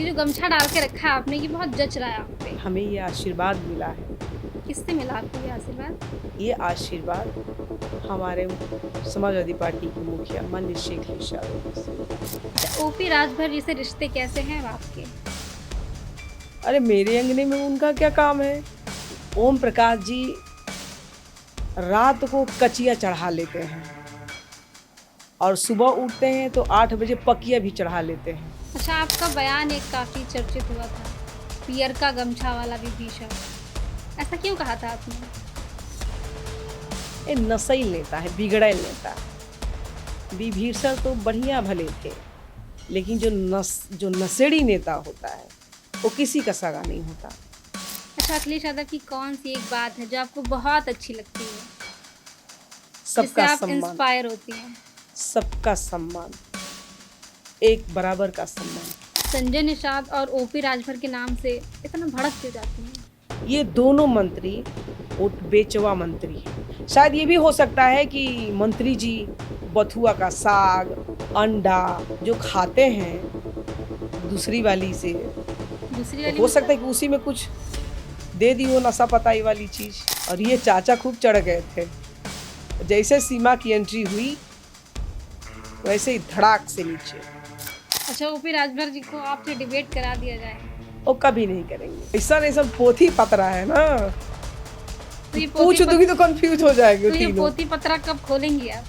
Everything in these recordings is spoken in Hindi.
ये जो गमछा डाल के रखा है आपने, ये बहुत जच रहा है आप पे। हमें ये आशीर्वाद मिला है। किससे मिला आपको ये आशीर्वाद? ये आशीर्वाद हमारे समाजवादी पार्टी के मुखिया माननीय शेख यादव जी से। अच्छा, ओपी राजभर जी से रिश्ते कैसे हैं आपके? अरे मेरे अंगने में उनका क्या काम है? ओम प्रकाश जी रात को कचिया चढ़ा लेते हैं और सुबह उठते हैं तो 8 बजे पकिया भी चढ़ा लेते हैं। अच्छा, आपका बयान एक काफ़ी चर्चित हुआ था, पियर का गमछा वाला विभीषण। ऐसा क्यों कहा था आपने? ये नस्ल नेता है, बिगड़ैल नेता। विभीषण तो बढ़िया भले थे, लेकिन जो नशेड़ी नेता होता है वो किसी का सगा नहीं होता। अच्छा, अखिलेश यादव की कौन-सी एक बात है जो आपको बहुत अच्छी लगती है, जिससे सबका आप सम्मान, इंस्पायर होती हैं? सबका सम्मान, एक बराबर का सम्मान। संजय निषाद और ओपी राजभर के नाम से इतना भड़क क्यों जाती हैं? ये दोनों मंत्री वोट बेचवा मंत्री हैं। शायद ये भी हो सकता है कि मंत्री जी बथुआ का साग, अंडा जो खाते हैं दूसरी वाली से, दूसरी तो वाली हो सकता है मतलब? कि उसी में कुछ दे दी हो नशा पताई वाली चीज। और ये चाचा खूब चढ़ गए थे। जैसे सीमा की एंट्री हुई वैसे ही धड़ाक से नीचे। अच्छा, ओपी राजभर जी को आपसे डिबेट करा दिया जाए, वो कभी नहीं करेंगे। ऐसा पोथी पतरा है ना, तो ये पूछ दूंगी तो कंफ्यूज हो जाएगी तो ये तीनों। पोथी पत्रा कब खोलेंगी आप?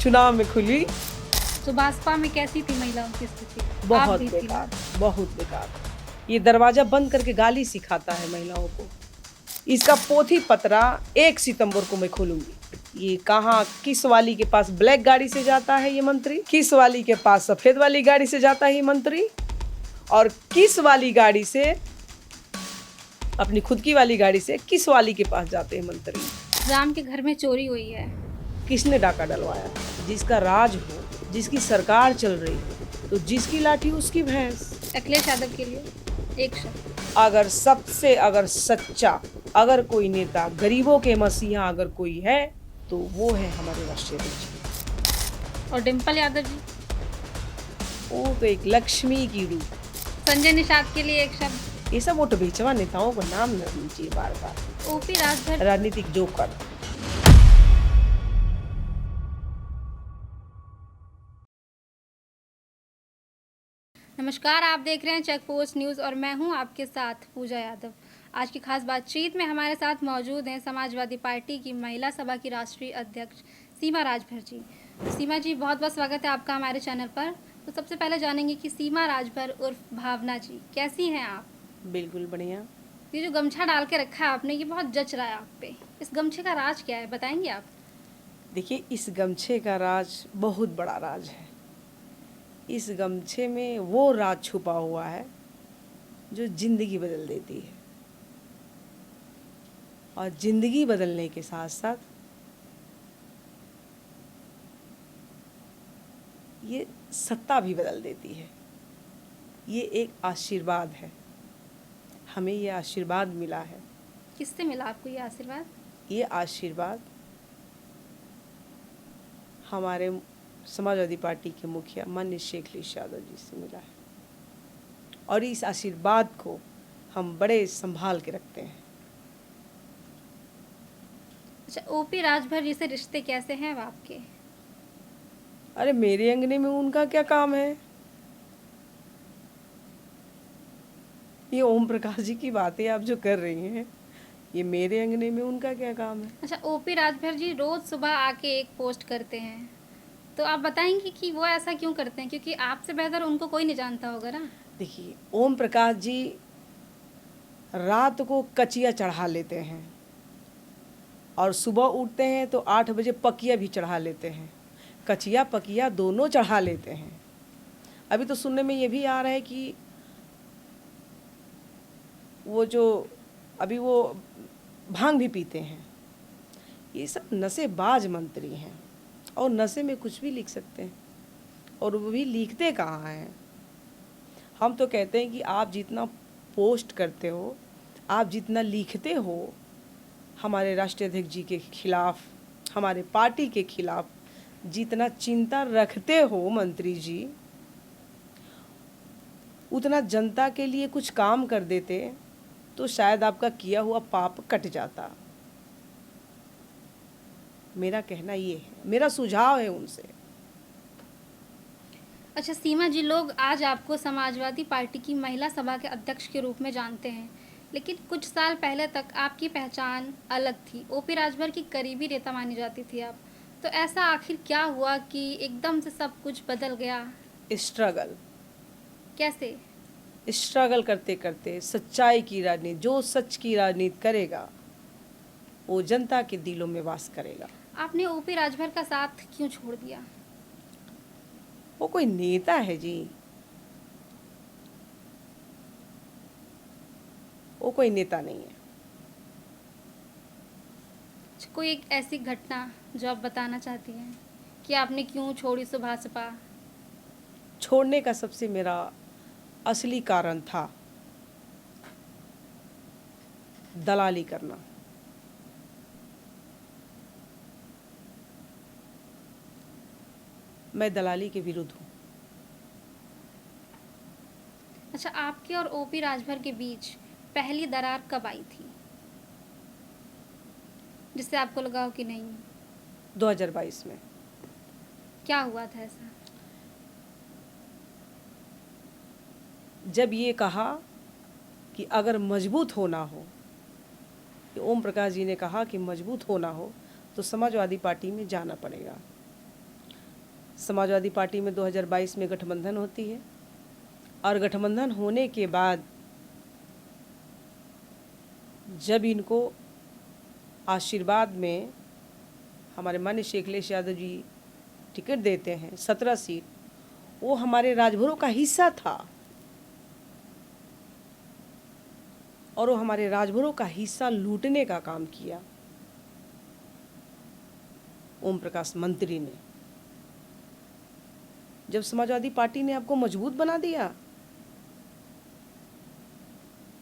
चुनाव में खुली। तो भाजपा में कैसी थी महिलाओं की स्थिति? आप बहुत भी थी ना? बेकार, बहुत बेकार। ये दरवाजा बंद करके गाली सिखाता है महिलाओं को। इसका पोथी पतरा 1 सितंबर को मैं खोलूंगी। ये कहाँ, किस वाली के पास ब्लैक गाड़ी से जाता है ये मंत्री, किस वाली के पास सफेद वाली गाड़ी से जाता है ये मंत्री, और किस वाली गाड़ी से, अपनी खुद की वाली गाड़ी से किस वाली के पास जाते हैं मंत्री। राम के घर में चोरी हुई है। किसने डाका डलवाया? जिसका राज हो, जिसकी सरकार चल रही हो, तो जिसकी लाठी उसकी भैंस। अखिलेश यादव के लिए एक शब्द। अगर सच्चा अगर कोई नेता, गरीबों के मसीहा अगर कोई है तो वो है हमारे राष्ट्रीय अध्यक्ष। और डिम्पल यादव जी? वो तो एक लक्ष्मी की रूप। संजय निषाद के लिए एक शब्द। ये सब वोट बेचवा नेताओं को नाम न लीजिए बार बार। ओपी राजभर। राजनीतिक जोकर। नमस्कार, आप देख रहे हैं चेक पोस्ट न्यूज़ और मैं हूं आपके साथ पूजा यादव। आज की खास बातचीत में हमारे साथ मौजूद हैं समाजवादी पार्टी की महिला सभा की राष्ट्रीय अध्यक्ष सीमा राजभर जी। सीमा जी, बहुत बहुत स्वागत है आपका हमारे चैनल पर। तो सबसे पहले जानेंगे कि सीमा राजभर उर्फ भावना जी कैसी हैं आप? बिल्कुल बढ़िया। ये जो गमछा डाल के रखा है आपने, ये बहुत जच रहा है आप पे। इस गमछे का राज क्या है, बताएंगे आप? देखिए, इस गमछे का राज बहुत बड़ा राज है। इस गमछे में वो राज छुपा हुआ है जो जिंदगी बदल देती है, और जिंदगी बदलने के साथ साथ ये सत्ता भी बदल देती है। ये एक आशीर्वाद है। हमें ये आशीर्वाद मिला है। किससे मिला आपको ये आशीर्वाद? ये आशीर्वाद हमारे समाजवादी पार्टी के मुखिया माननीय शेख यादव जी से मिला है, और इस आशीर्वाद को हम बड़े संभाल के रखते हैं। अच्छा, ओपी राजभर जी से रिश्ते कैसे हैं आपके? अरे मेरे अंगने में उनका क्या काम है? ये ओम प्रकाश जी की बातें आप जो कर रही हैं, ये मेरे अंगने में उनका क्या काम है? अच्छा, ओपी राजभर जी रोज़ सुबह आके एक पोस्ट करते हैं, तो आप बताएंगे कि वो ऐसा क्यों करते हैं? क्योंकि आपसे बेहतर उनको कोई नहीं जानता होगा ना। देखिए, ओम प्रकाश जी रात को कचिया चढ़ा लेते हैं और सुबह उठते हैं तो 8 बजे पकिया भी चढ़ा लेते हैं। कचिया पकिया दोनों चढ़ा लेते हैं। अभी तो सुनने में ये भी आ रहा है कि वो भांग भी पीते हैं। ये सब नशेबाज मंत्री हैं, और नशे में कुछ भी लिख सकते हैं, और वो भी लिखते कहाँ हैं। हम तो कहते हैं कि आप जितना पोस्ट करते हो, आप जितना लिखते हो हमारे राष्ट्रीय अध्यक्ष जी के खिलाफ, हमारे पार्टी के खिलाफ जितना चिंता रखते हो मंत्री जी, उतना जनता के लिए कुछ काम कर देते तो शायद आपका किया हुआ पाप कट जाता। मेरा कहना ये है, मेरा सुझाव है उनसे। अच्छा सीमा जी, लोग आज आपको समाजवादी पार्टी की महिला सभा के अध्यक्ष के रूप में जानते हैं, लेकिन कुछ साल पहले तक आपकी पहचान अलग थी। ओपी राजभर की करीबी नेता मानी जाती थी आप। तो ऐसा आखिर क्या हुआ कि एकदम से सब कुछ बदल गया? स्ट्रगल कैसे? स्ट्रगल करते करते सच्चाई की राजनीति, जो सच की राजनीति करेगा वो जनता के दिलों में वास करेगा। आपने ओपी राजभर का साथ क्यों छोड़ दिया? वो कोई नेता है जी, वो कोई नेता नहीं है। कोई एक ऐसी घटना जो आप बताना चाहती हैं कि आपने क्यों छोड़ी सुभाषपा? छोड़ने का सबसे मेरा असली कारण था दलाली करना। मैं दलाली के विरुद्ध हूँ। अच्छा, आपके और ओपी राजभर के बीच पहली दरार कब आई थी जिससे आपको लगा हो कि नहीं? 2022 में। क्या हुआ था ऐसा? जब ये कहा कि अगर मजबूत होना हो, कि ओम प्रकाश जी ने कहा कि मजबूत होना हो तो समाजवादी पार्टी में जाना पड़ेगा। समाजवादी पार्टी में 2022 में गठबंधन होती है और गठबंधन होने के बाद जब इनको आशीर्वाद में हमारे माननीय शेख अखिलेश यादव जी टिकट देते हैं 17 सीट, वो हमारे राजभरों का हिस्सा था और वो हमारे राजभरों का हिस्सा लूटने का काम किया ओम प्रकाश मंत्री ने। जब समाजवादी पार्टी ने आपको मजबूत बना दिया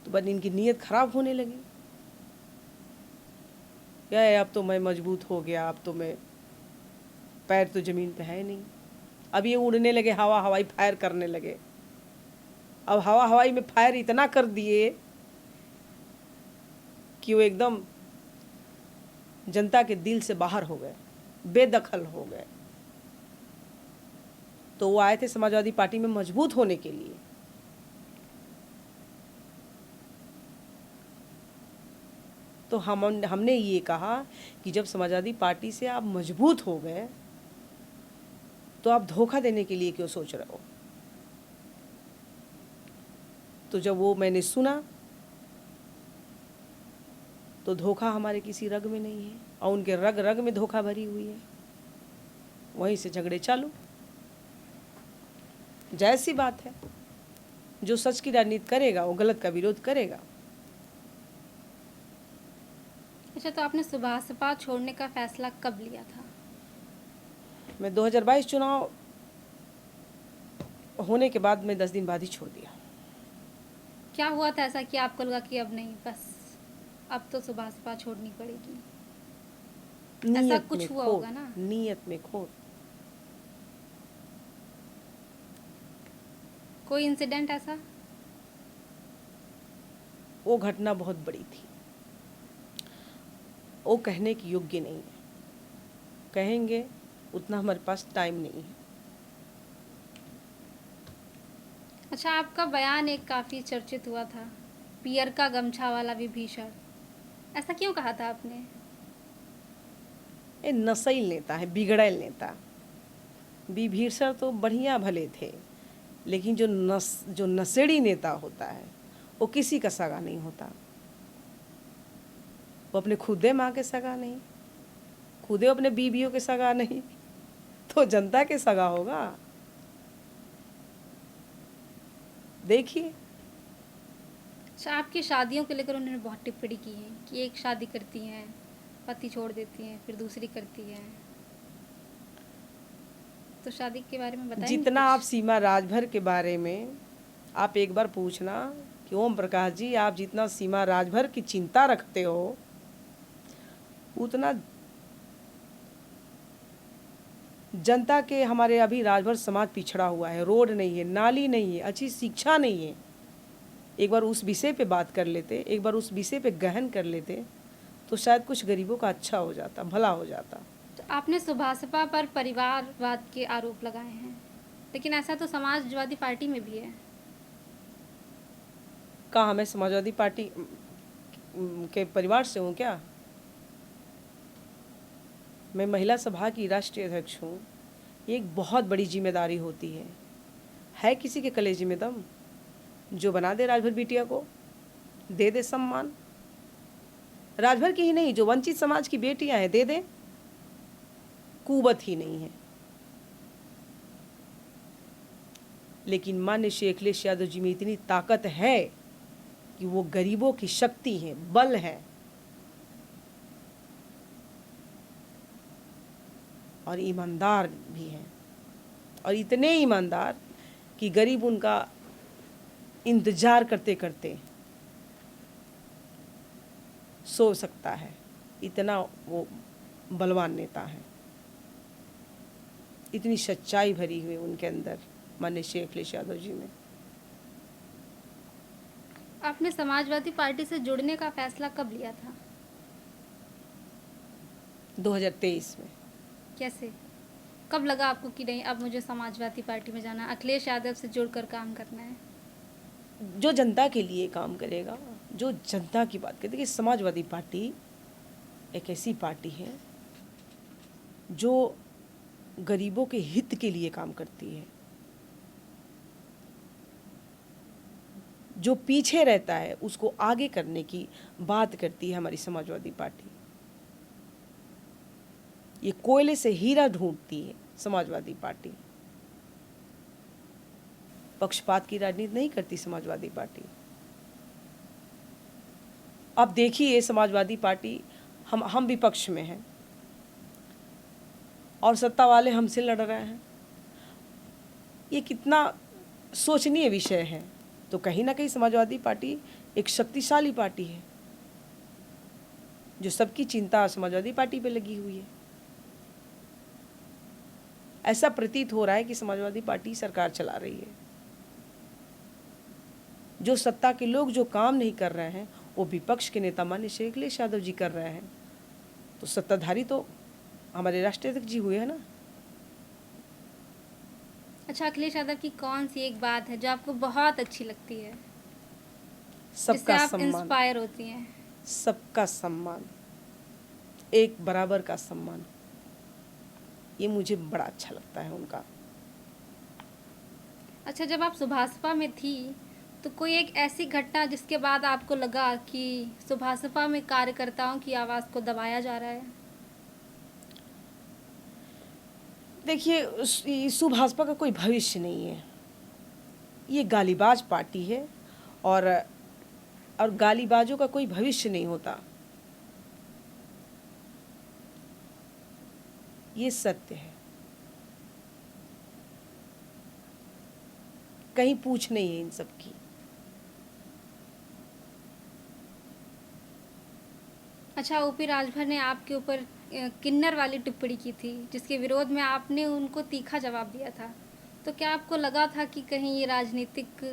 तो बस इनकी नीयत खराब होने लगी। क्या है, अब तो मैं मजबूत हो गया, अब तो मैं पैर तो जमीन पे है नहीं। अब ये उड़ने लगे, हवा हवाई फायर करने लगे। अब हवा हवाई में फायर इतना कर दिए कि वो एकदम जनता के दिल से बाहर हो गए, बेदखल हो गए। तो वो आए थे समाजवादी पार्टी में मजबूत होने के लिए। तो हमने ये कहा कि जब समाजवादी पार्टी से आप मजबूत हो गए तो आप धोखा देने के लिए क्यों सोच रहे हो। तो जब वो मैंने सुना तो धोखा हमारे किसी रग में नहीं है और उनके रग रग में धोखा भरी हुई है। वहीं से झगड़े चालू। जायज़ सी बात है, जो सच की राजनीति करेगा वो गलत का विरोध करेगा। अच्छा, तो आपने सुभाषपा छोड़ने का फैसला कब लिया था? मैं 2022 चुनाव होने के बाद मैं 10 दिन बाद ही छोड़ दिया। क्या हुआ था ऐसा कि आपको लगा कि अब नहीं, बस अब तो सुभाषपा छोड़नी पड़ेगी? ऐसा नीयत कुछ में हुआ खोट, होगा ना? नीयत में खोट। कोई इंसिडेंट ऐसा? वो घटना बहुत बड़ी थी, वो कहने की योग्य नहीं है। कहेंगे उतना हमारे पास टाइम नहीं है। अच्छा, आपका बयान एक काफ़ी चर्चित हुआ था, पियर का गमछा वाला विभीषण। ऐसा क्यों कहा था आपने? ये नस्ल नेता है, बिगड़ैल नेता। विभीषण तो बढ़िया भले थे, लेकिन जो नशेड़ी नेता होता है वो किसी का सगा नहीं होता। वो अपने खुदे माँ के सगा नहीं, खुदे अपने बीवियों के सगा नहीं, तो जनता के सगा होगा। देखिए, अच्छा, आपकी शादियों को लेकर उन्होंने बहुत टिप्पणी की है कि एक शादी करती हैं, पति छोड़ देती हैं, फिर दूसरी करती हैं। तो शादी के बारे में बताएंगे जितना कुछ? आप सीमा राजभर के बारे में आप एक बार पूछना कि ओम प्रकाश जी, आप जितना सीमा राजभर की चिंता रखते हो, उतना जनता के हमारे अभी राजभर समाज पिछड़ा हुआ है, रोड नहीं है, नाली नहीं है, अच्छी शिक्षा नहीं है। एक बार उस विषय पे बात कर लेते, एक बार उस विषय पे गहन कर लेते तो शायद कुछ गरीबों का अच्छा हो जाता, भला हो जाता। तो आपने सुभाषपा पर परिवारवाद के आरोप लगाए हैं, लेकिन ऐसा तो समाजवादी पार्टी में भी है। कहाँ मैं समाजवादी पार्टी के परिवार से हूँ क्या? मैं महिला सभा की राष्ट्रीय अध्यक्ष हूँ। ये एक बहुत बड़ी जिम्मेदारी होती है किसी के कलेजे में दम जो बना दे राजभर बिटिया को, दे सम्मान। राजभर की ही नहीं, जो वंचित समाज की बेटियां हैं, दे कुवत ही नहीं है। लेकिन माननीय श्री अखिलेश यादव जी में इतनी ताकत है कि वो गरीबों की शक्ति है, बल है, और ईमानदार भी हैं, और इतने ईमानदार कि गरीब उनका इंतजार करते करते सो सकता है, इतना वो बलवान नेता है। इतनी सच्चाई भरी हुई उनके अंदर माननीय श्री अखिलेश यादव जी में। आपने समाजवादी पार्टी से जुड़ने का फैसला कब लिया था? 2023 में। कैसे, कब लगा आपको कि नहीं अब मुझे समाजवादी पार्टी में जाना, अखिलेश यादव से जुड़कर काम करना है? जो जनता के लिए काम करेगा, जो जनता की बात करती है। समाजवादी पार्टी एक ऐसी पार्टी है जो गरीबों के हित के लिए काम करती है। जो पीछे रहता है उसको आगे करने की बात करती है हमारी समाजवादी पार्टी। ये कोयले से हीरा ढूंढती है समाजवादी पार्टी। पक्षपात की राजनीति नहीं करती समाजवादी पार्टी। अब देखिए समाजवादी पार्टी, हम विपक्ष में हैं और सत्ता वाले हमसे लड़ रहे हैं। ये कितना सोचनीय विषय है। तो कहीं ना कहीं समाजवादी पार्टी एक शक्तिशाली पार्टी है, जो सबकी चिंता समाजवादी पार्टी पे लगी हुई है। ऐसा प्रतीत हो रहा है कि समाजवादी पार्टी सरकार चला रही है। जो सत्ता के लोग जो काम नहीं कर रहे हैं वो विपक्ष के नेता माननीय श्री अखिलेश यादव जी कर रहे हैं। तो सत्ताधारी तो हमारे राष्ट्रीय अध्यक्ष जी हुए हैं ना। अच्छा, अखिलेश यादव की कौन सी एक बात है जो आपको बहुत अच्छी लगती है, जिससे सबका आप सम्मान, इंस्पायर होती हैं? सबका सम्मान, एक बराबर का सम्मान, ये मुझे बड़ा अच्छा लगता है उनका। अच्छा, जब आप सुभाषपा में थी तो कोई एक ऐसी घटना जिसके बाद आपको लगा कि सुभाषपा में कार्यकर्ताओं की आवाज़ को दबाया जा रहा है? देखिए, सुभाषपा का कोई भविष्य नहीं है। ये गालीबाज पार्टी है और गालीबाजों का कोई भविष्य नहीं होता। ये सत्य है, कहीं पूछ नहीं है इन सब की। अच्छा, ओपी राजभर ने आपके ऊपर किन्नर वाली टिप्पणी की थी, जिसके विरोध में आपने उनको तीखा जवाब दिया था। तो क्या आपको लगा था कि कहीं ये राजनीतिक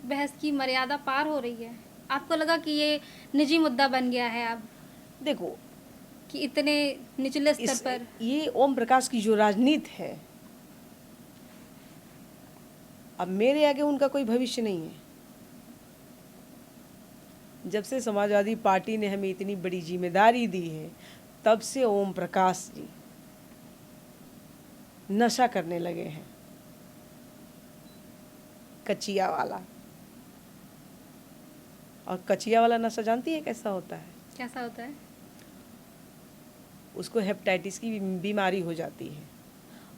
बहस की मर्यादा पार हो रही है? आपको लगा कि ये निजी मुद्दा बन गया है अब, देखो कि इतने निचले स्तर पर? ये ओम प्रकाश की जो राजनीति है, अब मेरे आगे उनका कोई भविष्य नहीं है। जब से समाजवादी पार्टी ने हमें इतनी बड़ी जिम्मेदारी दी है, तब से ओम प्रकाश जी नशा करने लगे हैं, कचिया वाला। और कचिया वाला नशा जानती है कैसा होता है? कैसा होता है? उसको हेपेटाइटिस की बीमारी हो जाती है,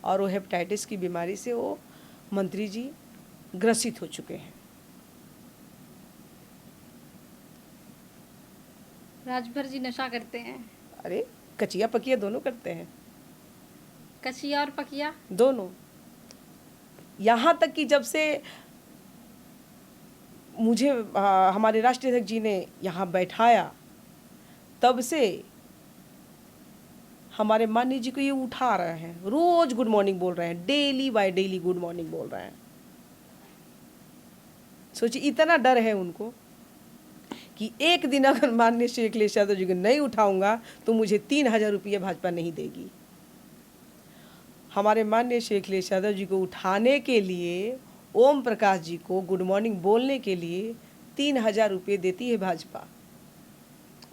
और वो हेपेटाइटिस की बीमारी से वो मंत्री जी ग्रसित हो चुके हैं। राजभर जी नशा करते हैं? अरे कचिया पकिया दोनों करते हैं। कचिया और पकिया दोनों। यहाँ तक कि जब से मुझे हमारे राष्ट्रीय अध्यक्ष जी ने यहाँ बैठाया, तब से हमारे माननीय जी को ये उठा रहे हैं, रोज गुड मॉर्निंग बोल रहे हैं, daily by daily good morning बोल रहे हैं। सोचिए इतना डर है उनको कि एक दिन अगर माननीय श्री अखिलेश यादव जी को नहीं उठाऊंगा तो मुझे 3,000 रुपये भाजपा नहीं देगी। हमारे माननीय श्री अखिलेश यादव जी को उठाने के लिए, ओम प्रकाश जी को गुड मॉर्निंग बोलने के लिए 3,000 रुपये देती है भाजपा,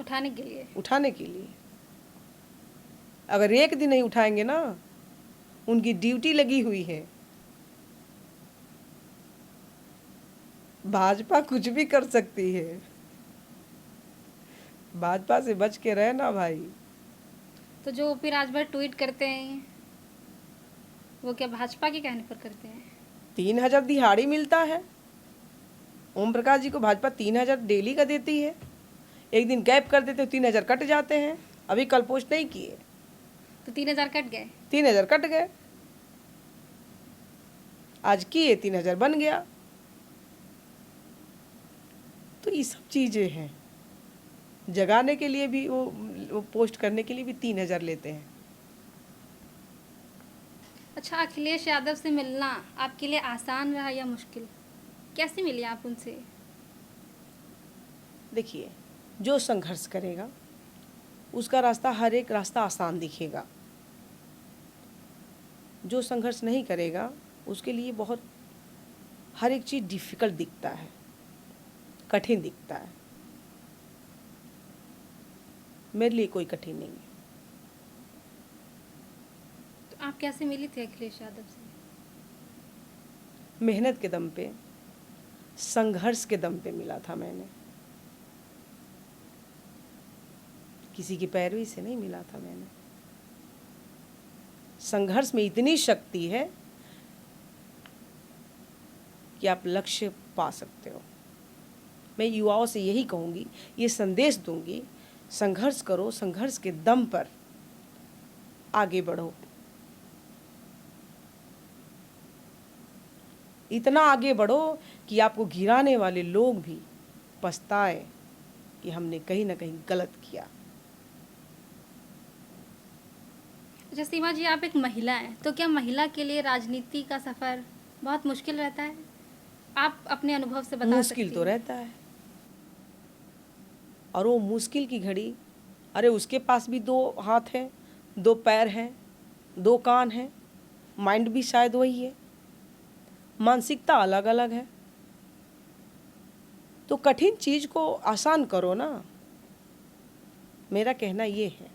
उठाने के लिए। उठाने के लिए। अगर एक दिन नहीं उठाएंगे ना, उनकी ड्यूटी लगी हुई है। भाजपा कुछ भी कर सकती है, भाजपा से बच के रहना भाई। तो जो ओपी राजभर ट्वीट करते हैं वो क्या भाजपा के कहने पर करते हैं? 3,000 दिहाड़ी मिलता है। ओम प्रकाश जी को भाजपा 3,000 डेली का देती है। एक दिन गैप कर देते तो 3,000 कट जाते हैं। अभी कल पोस्ट नहीं किए तो 3,000 कट गए। 3,000 कट गए, आज किए 3,000 बन गया। तो ये सब चीजें हैं। जगाने के लिए भी वो पोस्ट करने के लिए भी 3,000 लेते हैं। अच्छा, अखिलेश यादव से मिलना आपके लिए आसान रहा या मुश्किल? कैसे मिले आप उनसे? देखिए, जो संघर्ष करेगा उसका रास्ता, हर एक रास्ता आसान दिखेगा। जो संघर्ष नहीं करेगा उसके लिए बहुत हर एक चीज़ डिफ़िकल्ट दिखता है, कठिन दिखता है। मेरे लिए कोई कठिन नहीं है। तो आप कैसे मिली थी अखिलेश यादव से? मेहनत के दम पे, संघर्ष के दम पे मिला था मैंने, किसी की पैरवी से नहीं मिला था मैंने। संघर्ष में इतनी शक्ति है कि आप लक्ष्य पा सकते हो। मैं युवाओं से यही कहूँगी, ये संदेश दूंगी, संघर्ष करो, संघर्ष के दम पर आगे बढ़ो। इतना आगे बढ़ो कि आपको गिराने वाले लोग भी पछताएं कि हमने कहीं ना कहीं गलत किया। अच्छा सीमा जी, आप एक महिला हैं, तो क्या महिला के लिए राजनीति का सफ़र बहुत मुश्किल रहता है? आप अपने अनुभव से बता मुश्किल तो रहता है, और वो मुश्किल की घड़ी, अरे उसके पास भी 2 हाथ हैं, 2 पैर हैं, 2 कान हैं, माइंड भी शायद वही है, मानसिकता अलग अलग है। तो कठिन चीज को आसान करो ना, मेरा कहना ये है।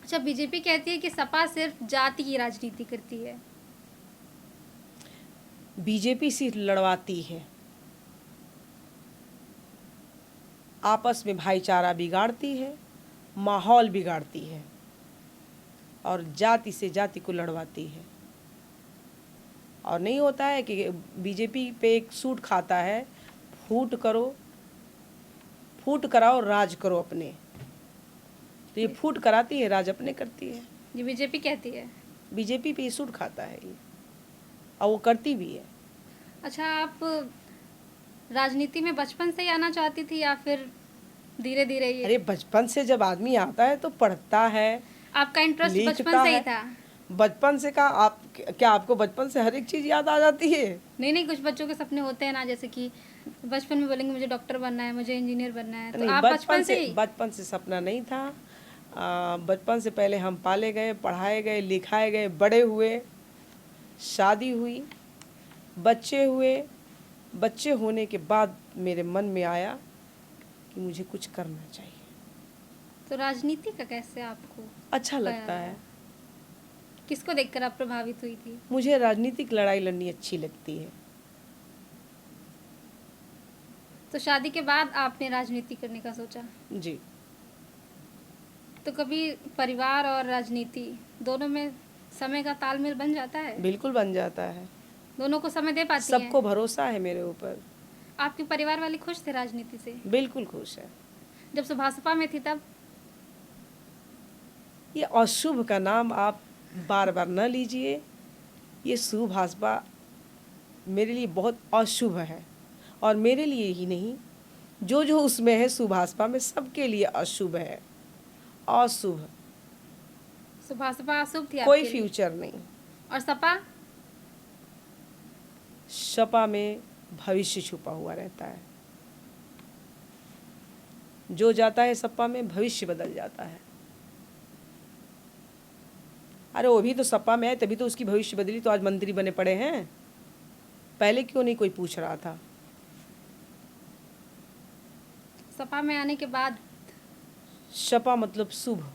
अच्छा, बीजेपी कहती है कि सपा सिर्फ जाति की राजनीति करती है। बीजेपी सिर्फ लड़वाती है, आपस में भाईचारा बिगाड़ती है, माहौल बिगाड़ती है, और जाति से जाति को लड़वाती है। और नहीं होता है कि बीजेपी पे एक सूट खाता है, फूट करो, फूट कराओ, राज करो अपने। तो ये फूट कराती है, राज अपने करती है। ये बीजेपी कहती है। बीजेपी पे ये सूट खाता है ये, और वो करती भी है। अच्छा, आप राजनीति में बचपन से ही आना चाहती थी या फिर धीरे धीरे ही? अरे बचपन से जब आदमी आता है तो पढ़ता है, आपका इंटरेस्ट लिखता बचपन से ही है। था? बचपन से का आप क्या आपको बचपन से हर एक चीज याद आ जाती है? नहीं, कुछ बच्चों के सपने होते हैं ना, जैसे कि बचपन में बोलेंगे मुझे डॉक्टर बनना है, मुझे इंजीनियर बनना है। तो नहीं, आप बचपन से ही? बचपन से सपना नहीं था। बचपन से पहले हम पाले गए, पढ़ाए गए, लिखाए गए, बड़े हुए, शादी हुई, बच्चे हुए। बच्चे होने के बाद मेरे मन में आया कि मुझे कुछ करना चाहिए। तो राजनीति का कैसे आपको अच्छा लगता है। किसको देखकर आप प्रभावित हुई थी? मुझे राजनीतिक लड़ाई लड़नी अच्छी लगती है। तो शादी के बाद आपने राजनीति करने का सोचा? जी। तो कभी परिवार और राजनीति दोनों में समय का तालमेल बन जाता है? बिल्कुल बन जाता है। दोनों को समय दे पाती हैं? सबको भरोसा है मेरे ऊपर। आपके परिवार वाले खुश थे राजनीति से? बिल्कुल खुश है। जब से भाजपा में थी तब? ये अशुभ का नाम आप बार बार न लीजिए। ये शुभ भाजपा मेरे लिए बहुत अशुभ है, और मेरे लिए ही नहीं, जो जो उसमें है शुभ भाजपा में सबके लिए अशुभ है। अशुभ, सुबह सुबह अशुभ थी कोई आपके लिए। फ्यूचर नहीं। और सपा? सपा में भविष्य छुपा हुआ रहता है। जो जाता है सपा में भविष्य बदल जाता है। अरे वो भी तो सपा में है, तभी तो उसकी भविष्य बदली, तो आज मंत्री बने पड़े हैं। पहले क्यों नहीं कोई पूछ रहा था? सपा में आने के बाद? सपा मतलब शुभ।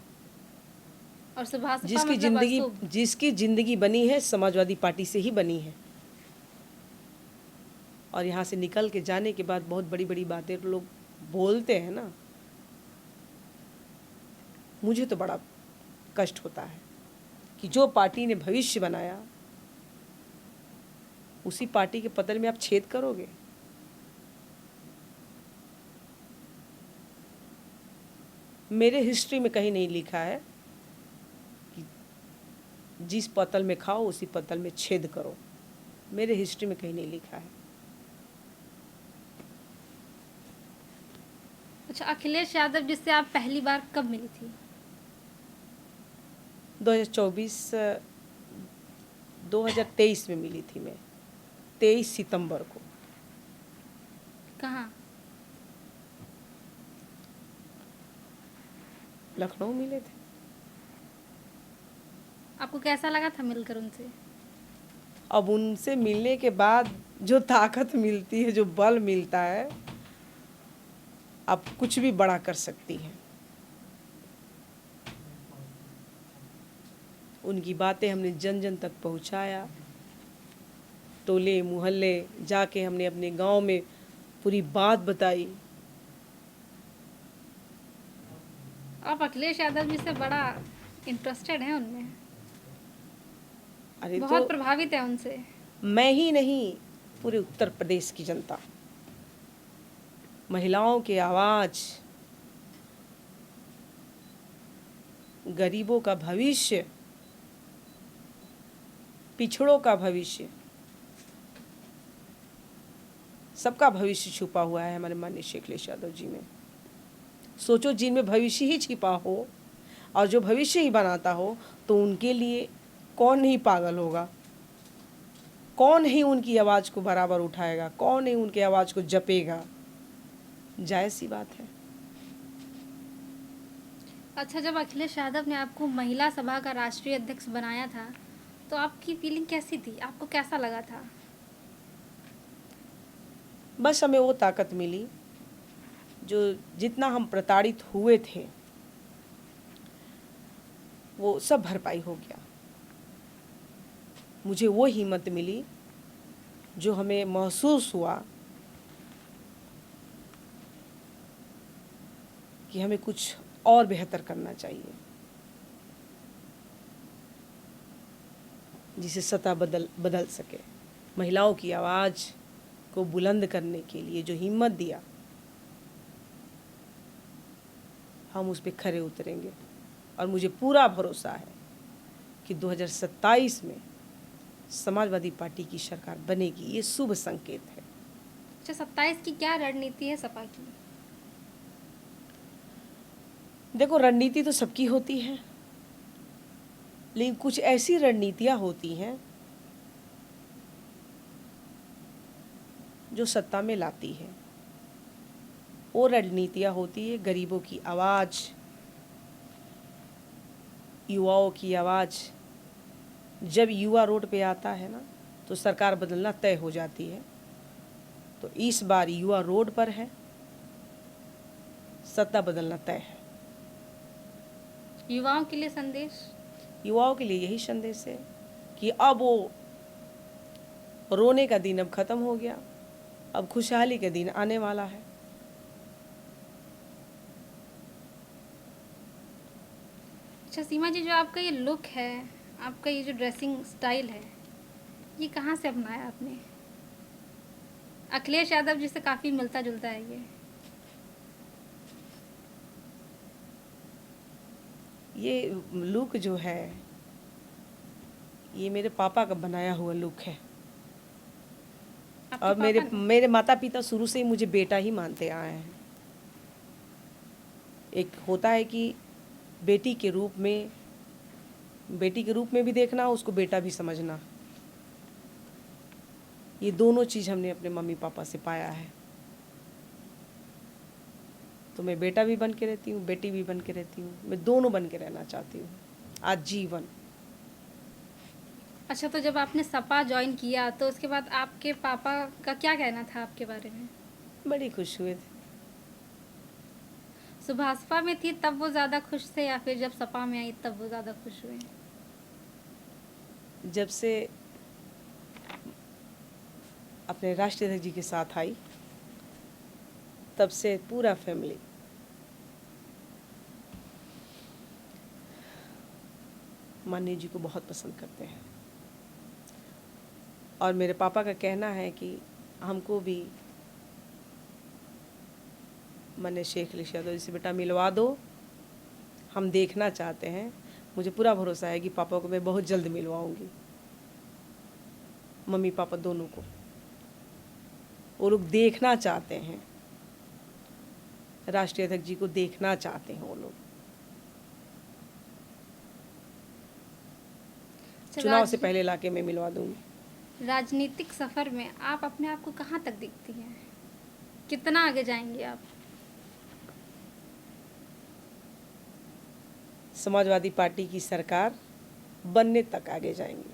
और सुबह सपा मतलब अशुभ। जिसकी जिंदगी बनी है समाजवादी पार्टी से ही बनी है। और यहाँ से निकल के जाने के बाद बहुत बड़ी बड़ी बातें लोग बोलते हैं ना, मुझे तो बड़ा कष्ट होता है कि जो पार्टी ने भविष्य बनाया उसी पार्टी के पतन में आप छेद करोगे। मेरे हिस्ट्री में कहीं नहीं लिखा है कि जिस पतल में खाओ उसी पतल में छेद करो। मेरे हिस्ट्री में कहीं नहीं लिखा है। अच्छा, अखिलेश यादव जिससे आप पहली बार कब मिली थी? 2023 में मिली थी मैं, 23 सितंबर को। कहाँ? लखनऊ मिले थे। आपको कैसा लगा था मिलकर उनसे? अब उनसे मिलने के बाद जो ताकत मिलती है, जो बल मिलता है, आप कुछ भी बड़ा कर सकती हैं। उनकी बातें हमने जन जन तक पहुंचाया। टोले मोहल्ले जाके हमने अपने गांव में पूरी बात बताई। आप अखिलेश यादव जी से बड़ा इंटरेस्टेड हैं उनमें, अरे बहुत तो प्रभावित है उनसे। मैं ही नहीं, पूरे उत्तर प्रदेश की जनता, महिलाओं की आवाज, गरीबों का भविष्य, पिछड़ों का भविष्य, सबका भविष्य छुपा हुआ है हमारे माननीय श्री अखिलेश यादव जी में। सोचो, जिनमें भविष्य ही छिपा हो और जो भविष्य ही बनाता हो, तो उनके लिए कौन नहीं पागल होगा? कौन ही उनकी आवाज को बराबर उठाएगा? कौन ही उनकी आवाज को जपेगा? जायज़ सी बात है। अच्छा, जब अखिलेश यादव ने आपको महिला सभा का राष्ट्रीय अध्यक्ष बनाया था तो आपकी फीलिंग कैसी थी? आपको कैसा लगा था? बस हमें वो ताकत मिली जो जितना हम प्रताड़ित हुए थे वो सब भरपाई हो गया। मुझे वो हिम्मत मिली जो हमें महसूस हुआ कि हमें कुछ और बेहतर करना चाहिए, जिसे सत्ता बदल सके। महिलाओं की आवाज़ को बुलंद करने के लिए जो हिम्मत दिया, हम उस पर खरे उतरेंगे। और मुझे पूरा भरोसा है कि 2027 में समाजवादी पार्टी की सरकार बनेगी। ये शुभ संकेत है। अच्छा, 27 की क्या रणनीति है सपा की? देखो, रणनीति तो सबकी होती है, लेकिन कुछ ऐसी रणनीतियाँ होती हैं जो सत्ता में लाती है। वो रणनीतियाँ होती है गरीबों की आवाज़, युवाओं की आवाज़। जब युवा रोड पे आता है ना, तो सरकार बदलना तय हो जाती है। तो इस बार युवा रोड पर है, सत्ता बदलना तय है। युवाओं के लिए संदेश? युवाओं के लिए यही संदेश है कि अब वो रोने का दिन अब ख़त्म हो गया, अब खुशहाली का दिन आने वाला है। अच्छा सीमा जी, जो आपका ये लुक है, आपका ये जो ड्रेसिंग स्टाइल है, ये कहाँ से अपनाया आपने? अखिलेश यादव जी से काफ़ी मिलता जुलता है ये लुक जो है, ये मेरे पापा का बनाया हुआ लुक है। आपके और पापा ने? मेरे माता पिता शुरू से ही मुझे बेटा ही मानते आए हैं। एक होता है कि बेटी के रूप में भी देखना, उसको बेटा भी समझना, ये दोनों चीज़ हमने अपने मम्मी पापा से पाया है। तो मैं बेटा भी बन के रहती हूँ, बेटी भी बन के रहती हूँ, मैं दोनों बन के रहना चाहती हूँ आजीवन। अच्छा, तो जब आपने सपा ज्वाइन किया तो उसके बाद आपके पापा का क्या कहना था आपके बारे में? बड़ी खुश हुए थे। सुभाषपा में थी तब वो ज़्यादा खुश थे या फिर जब सपा में आई तब वो ज़्यादा खुश हुए? जब से अपने राष्ट्रीय अध्यक्ष जी के साथ आई तब से पूरा फैमिली माननीय जी को बहुत पसंद करते हैं। और मेरे पापा का कहना है कि हमको भी माननीय शेख अखिलेश यादव जी से बेटा मिलवा दो, हम देखना चाहते हैं। मुझे पूरा भरोसा है कि पापा को मैं बहुत जल्द मिलवाऊंगी, मम्मी पापा दोनों को। वो लोग देखना चाहते हैं, राष्ट्रीय अध्यक्ष जी को देखना चाहते हैं वो लोग। चुनाव से पहले लाके मैं मिलवा दूंगी। राजनीतिक सफर में आप अपने आप को कहाँ तक देखती हैं? कितना आगे जाएंगे आप? समाजवादी पार्टी की सरकार बनने तक आगे जाएंगे।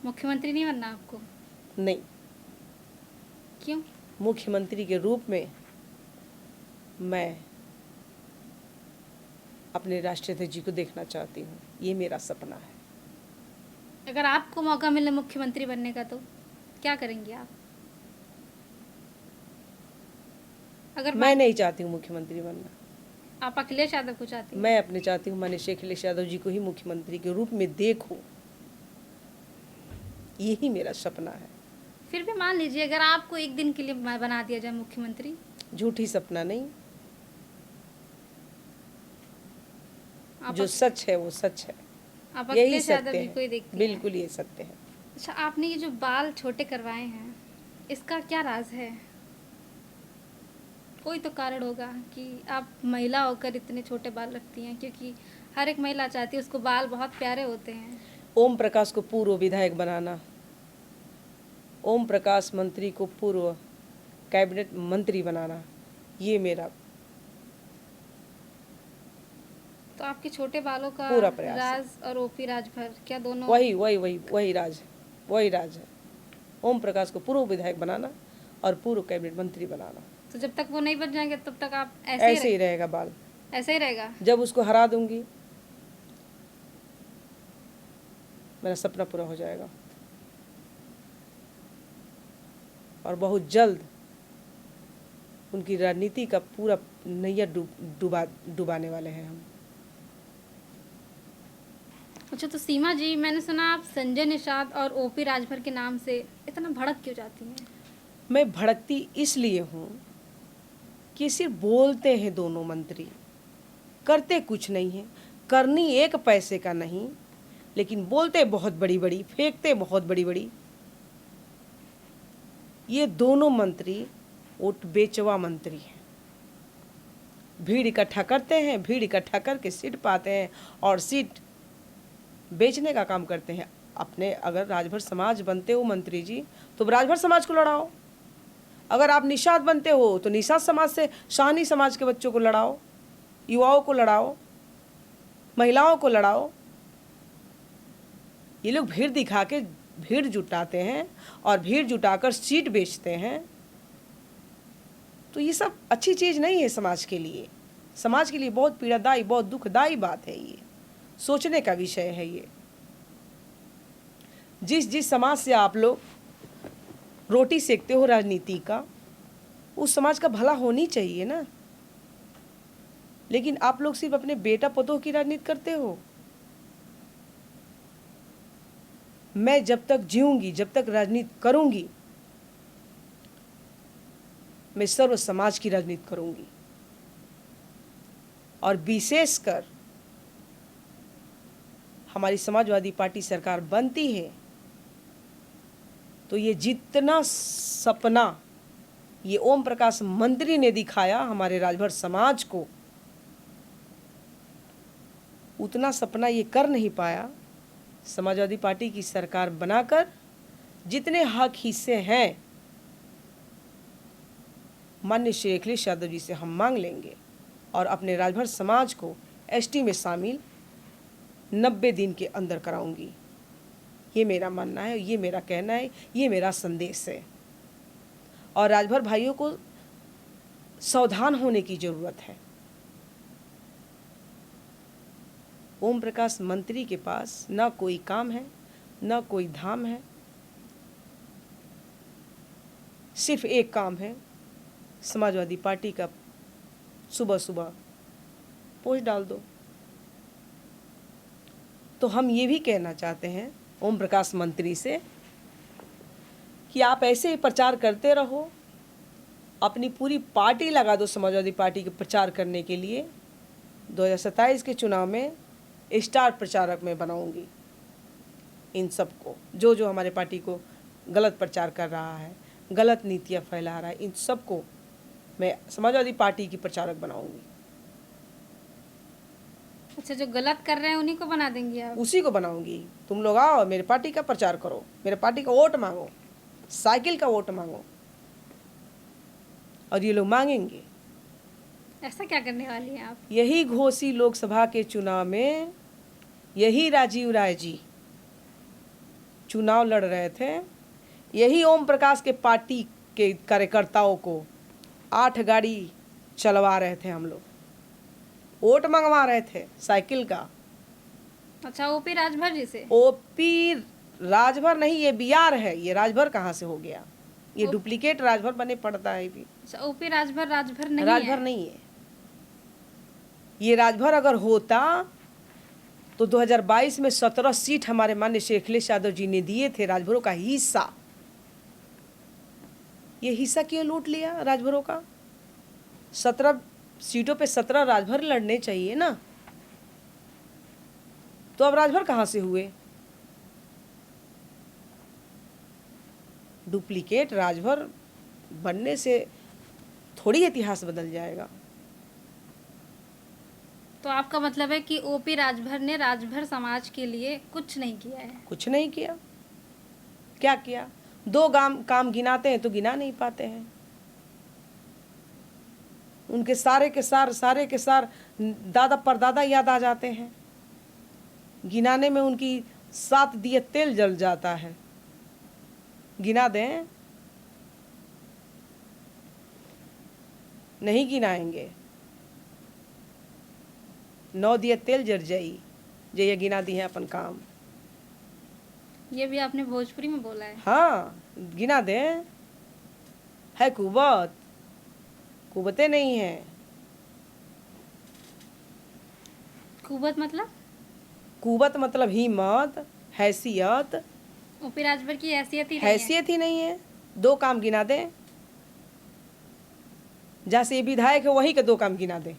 मुख्यमंत्री नहीं बनना आपको? नहीं, क्यों? मुख्यमंत्री के रूप में मैं अपने राष्ट्रीय अध्यक्ष जी को देखना चाहती हूँ, ये मेरा सपना है। अगर आपको मौका मिले मुख्यमंत्री बनने का तो क्या करेंगे आप? अगर मैं नहीं चाहती हूँ मुख्यमंत्री बनना। आप अखिलेश यादव को चाहती हैं? मैं अपने चाहती हूँ माननीय शेख अखिलेश यादव जी को ही मुख्यमंत्री के रूप में देखूं, यही मेरा सपना है। फिर भी मान लीजिए अगर आपको एक दिन के लिए बना दिया जाए मुख्यमंत्री? झूठी सपना नहीं, आप जो सच है वो सच है, आप यही अखिलेश यादव सत्य जी को ही है। देखती हैं? बिल्कुल ये सत्य है। अच्छा, आपने ये जो बाल छोटे करवाए हैं इसका क्या राज है? कोई तो कारण होगा कि आप महिला होकर इतने छोटे बाल रखती हैं, क्योंकि हर एक महिला चाहती है उसको बाल बहुत प्यारे होते हैं। ओम प्रकाश को पूर्व विधायक बनाना, ओम प्रकाश मंत्री को पूर्व कैबिनेट मंत्री बनाना, ये मेरा तो आपके छोटे बालों का पूरा प्रयास है। राज और ओपी राजभर क्या दोनों? वही राज है। ओम प्रकाश को पूर्व विधायक बनाना और पूर्व कैबिनेट मंत्री बनाना। तो जब तक वो नहीं बन जाएंगे तब तक आप ऐसे ही रहेगा बाल, ऐसे ही रहेगा? जब उसको हरा दूंगी मेरा सपना पूरा हो जाएगा। और बहुत जल्द उनकी राजनीति का पूरा नैया डुबाने वाले हैं हम। अच्छा, तो सीमा जी, मैंने सुना आप संजय निषाद और ओपी राजभर के नाम से इतना भड़क क्यों जाती हैं? मैं भड़कती इसलिए हूँ कि सिर्फ बोलते हैं दोनों मंत्री, करते कुछ नहीं है। करनी एक पैसे का नहीं, लेकिन बोलते बहुत बड़ी बड़ी, फेंकते बहुत बड़ी बड़ी। ये दोनों मंत्री वोट बेचवा मंत्री हैं। भीड़ इकट्ठा करते हैं, भीड़ इकट्ठा करके सीट पाते हैं और सीट बेचने का काम करते हैं अपने। अगर राजभर समाज बनते हो मंत्री जी तो राजभर समाज को लड़ाओ। अगर आप निषाद बनते हो तो निषाद समाज से शाहनी समाज के बच्चों को लड़ाओ, युवाओं को लड़ाओ, महिलाओं को लड़ाओ। ये लोग भीड़ दिखा के भीड़ जुटाते हैं और भीड़ जुटाकर सीट बेचते हैं। तो ये सब अच्छी चीज़ नहीं है समाज के लिए। समाज के लिए बहुत पीड़ादायी, बहुत दुखदायी बात है। ये सोचने का विषय है। ये जिस समाज से आप लोग रोटी सेकते हो राजनीति का, उस समाज का भला होनी चाहिए ना। लेकिन आप लोग सिर्फ अपने बेटा पतोह की राजनीति करते हो। मैं जब तक जीऊंगी, जब तक राजनीति करूंगी, मैं सर्व समाज की राजनीति करूंगी। और विशेषकर हमारी समाजवादी पार्टी सरकार बनती है तो ये जितना सपना ये ओम प्रकाश मंत्री ने दिखाया हमारे राजभर समाज को, उतना सपना ये कर नहीं पाया। समाजवादी पार्टी की सरकार बनाकर जितने हक हिस्से हैं माननीय श्री अखिलेश यादव जी से हम मांग लेंगे और अपने राजभर समाज को एसटी में शामिल 90 दिन के अंदर कराऊंगी। ये मेरा मानना है, ये मेरा कहना है, ये मेरा संदेश है। और राजभर भाइयों को सावधान होने की ज़रूरत है। ओम प्रकाश मंत्री के पास ना कोई काम है, ना कोई धाम है, सिर्फ एक काम है, समाजवादी पार्टी का सुबह सुबह पोस्ट डाल दो। तो हम ये भी कहना चाहते हैं ओम प्रकाश मंत्री से कि आप ऐसे ही प्रचार करते रहो, अपनी पूरी पार्टी लगा दो समाजवादी पार्टी के प्रचार करने के लिए। 2027 के चुनाव में स्टार प्रचारक मैं बनाऊंगी इन सबको, जो जो हमारे पार्टी को गलत प्रचार कर रहा है, गलत नीतियाँ फैला रहा है, इन सबको मैं समाजवादी पार्टी की प्रचारक बनाऊंगी। अच्छा, जो गलत कर रहे हैं उन्हीं को बना देंगी आप? उसी को बनाऊंगी। तुम लोग आओ, मेरे पार्टी का प्रचार करो, मेरे पार्टी का वोट मांगो, साइकिल का वोट मांगो, और ये लोग मांगेंगे। ऐसा क्या करने वाली हैं आप? यही घोसी लोकसभा के चुनाव में यही राजीव राय जी चुनाव लड़ रहे थे, यही ओम प्रकाश के पार्टी के कार्यकर्ताओं को 8 गाड़ी चलवा रहे थे, हम लोग वोट मंगवा रहे थे साइकिल का। अच्छा, ओपी राजभर जी से? ओपी राजभर नहीं, ये बिहार है, ये राजभर कहाँ से हो गया? ये डुप्लीकेट राजभर बने पड़ता है भी। अच्छा, ओपी राजभर राजभर नहीं राजभर है? नहीं है ये। राजभर अगर होता तो 2022 में 17 सीट हमारे माननीय श्री अखिलेश यादव जी ने दिए थे राजभरों का हिस्सा। ये हिस्सा क्यों लूट लिया राजभरों का? 17 सीटों पे 17 राजभर लड़ने चाहिए ना, तो अब राजभर कहाँ से हुए? डुप्लीकेट राजभर बनने से थोड़ी इतिहास बदल जाएगा। तो आपका मतलब है कि ओपी राजभर ने राजभर समाज के लिए कुछ नहीं किया है? कुछ नहीं किया। क्या किया? 2 काम गिनाते हैं तो गिना नहीं पाते हैं। उनके सारे के सार दादा परदादा याद आ जाते हैं। गिनाने में उनकी 7 दिए तेल जल जाता है। गिना दें? नहीं गिनाएंगे। 9 दिए तेल जर जाई जे ये गिना दी है अपन काम। ये भी आपने भोजपुरी में बोला है? हाँ, गिना दें। है कुवत, कुवते नहीं है। कुवत मतलब? कुवत मतलब हिम्मत, हैसियत। ओपी राजभर की हैसियत ही नहीं है? हैसियत ही नहीं है। 2 काम गिना दें। जहाँ से ये विधायक है वही के 2 काम गिना दें।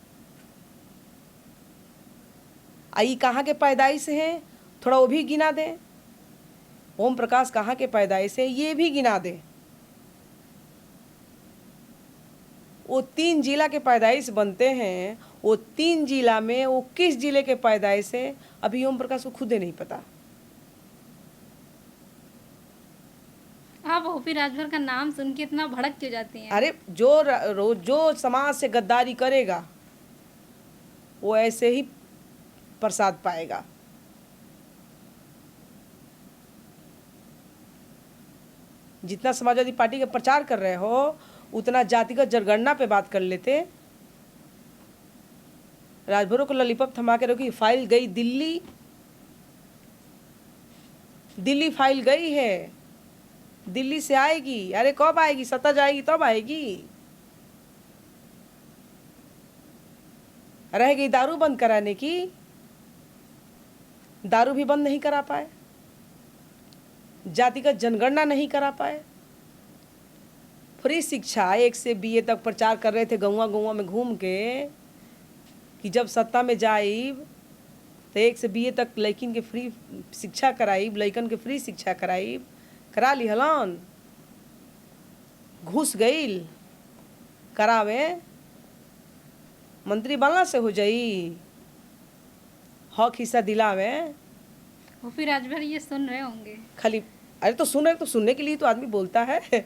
आई कहाँ के पैदाइश हैं, थोड़ा वो भी गिना दें। ओम प्रकाश कहाँ के पैदाइश है, ये भी गिना दें। वो 3 जिला के पैदाइश बनते हैं, वो 3 जिला में वो किस जिले के पैदाइश है अभी ओम प्रकाश को खुद ही नहीं पता। आप ओपी राजभर का नाम सुन के इतना भड़क क्यों जाती हैं? अरे जो समाज से गद्दारी करेगा वो ऐसे ही प्रसाद पाएगा। जितना समाजवादी पार्टी का प्रचार कर रहे हो उतना जातिगत जनगणना पे बात कर लेते। राजभरों को लॉलीपॉप थमा के रखी। फाइल गई दिल्ली, दिल्ली फाइल गई है, दिल्ली से आएगी। अरे कब आएगी? सत्ता जाएगी तब आएगी। रह गई दारू बंद कराने की, दारू भी बंद नहीं करा पाए, जातिगत जनगणना नहीं करा पाए। फ्री शिक्षा 1 से BA तक प्रचार कर रहे थे गौवा में घूम के कि जब सत्ता में जाइब तो 1 से BA तक लड़किन के फ्री शिक्षा कराइब, लड़कन के फ्री शिक्षा कराइब। करा ली हलन, घुस गईल करावे। मंत्री बनला से हो जाई? हक हिस्सा दिलावे। ओपी राजभर ये सुन रहे होंगे। खाली अरे तो सुन रहे तो सुनने के लिए तो आदमी बोलता है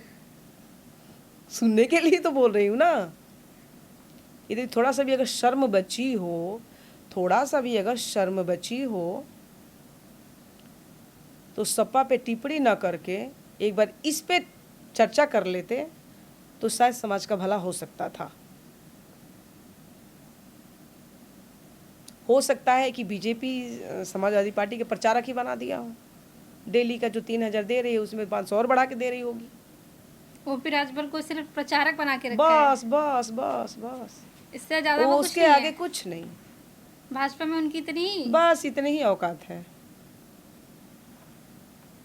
सुनने के लिए तो बोल रही हूँ ना। यदि थोड़ा सा भी अगर शर्म बची हो, थोड़ा सा भी अगर शर्म बची हो तो सपा पे टिप्पणी ना करके एक बार इस पे चर्चा कर लेते तो शायद समाज का भला हो सकता था। हो सकता है कि बीजेपी समाजवादी पार्टी के प्रचारक ही बना दिया हो। डेली का जो 3,000 दे रही है उसमें 500 और बढ़ा के दे रही होगी। ओपी राजभर को सिर्फ प्रचारक बना के रखा है। बस बस बस बस, इससे ज्यादा वो कुछ उसके नहीं आगे है। कुछ नहीं, भाजपा में उनकी इतनी बस इतने ही औकात है।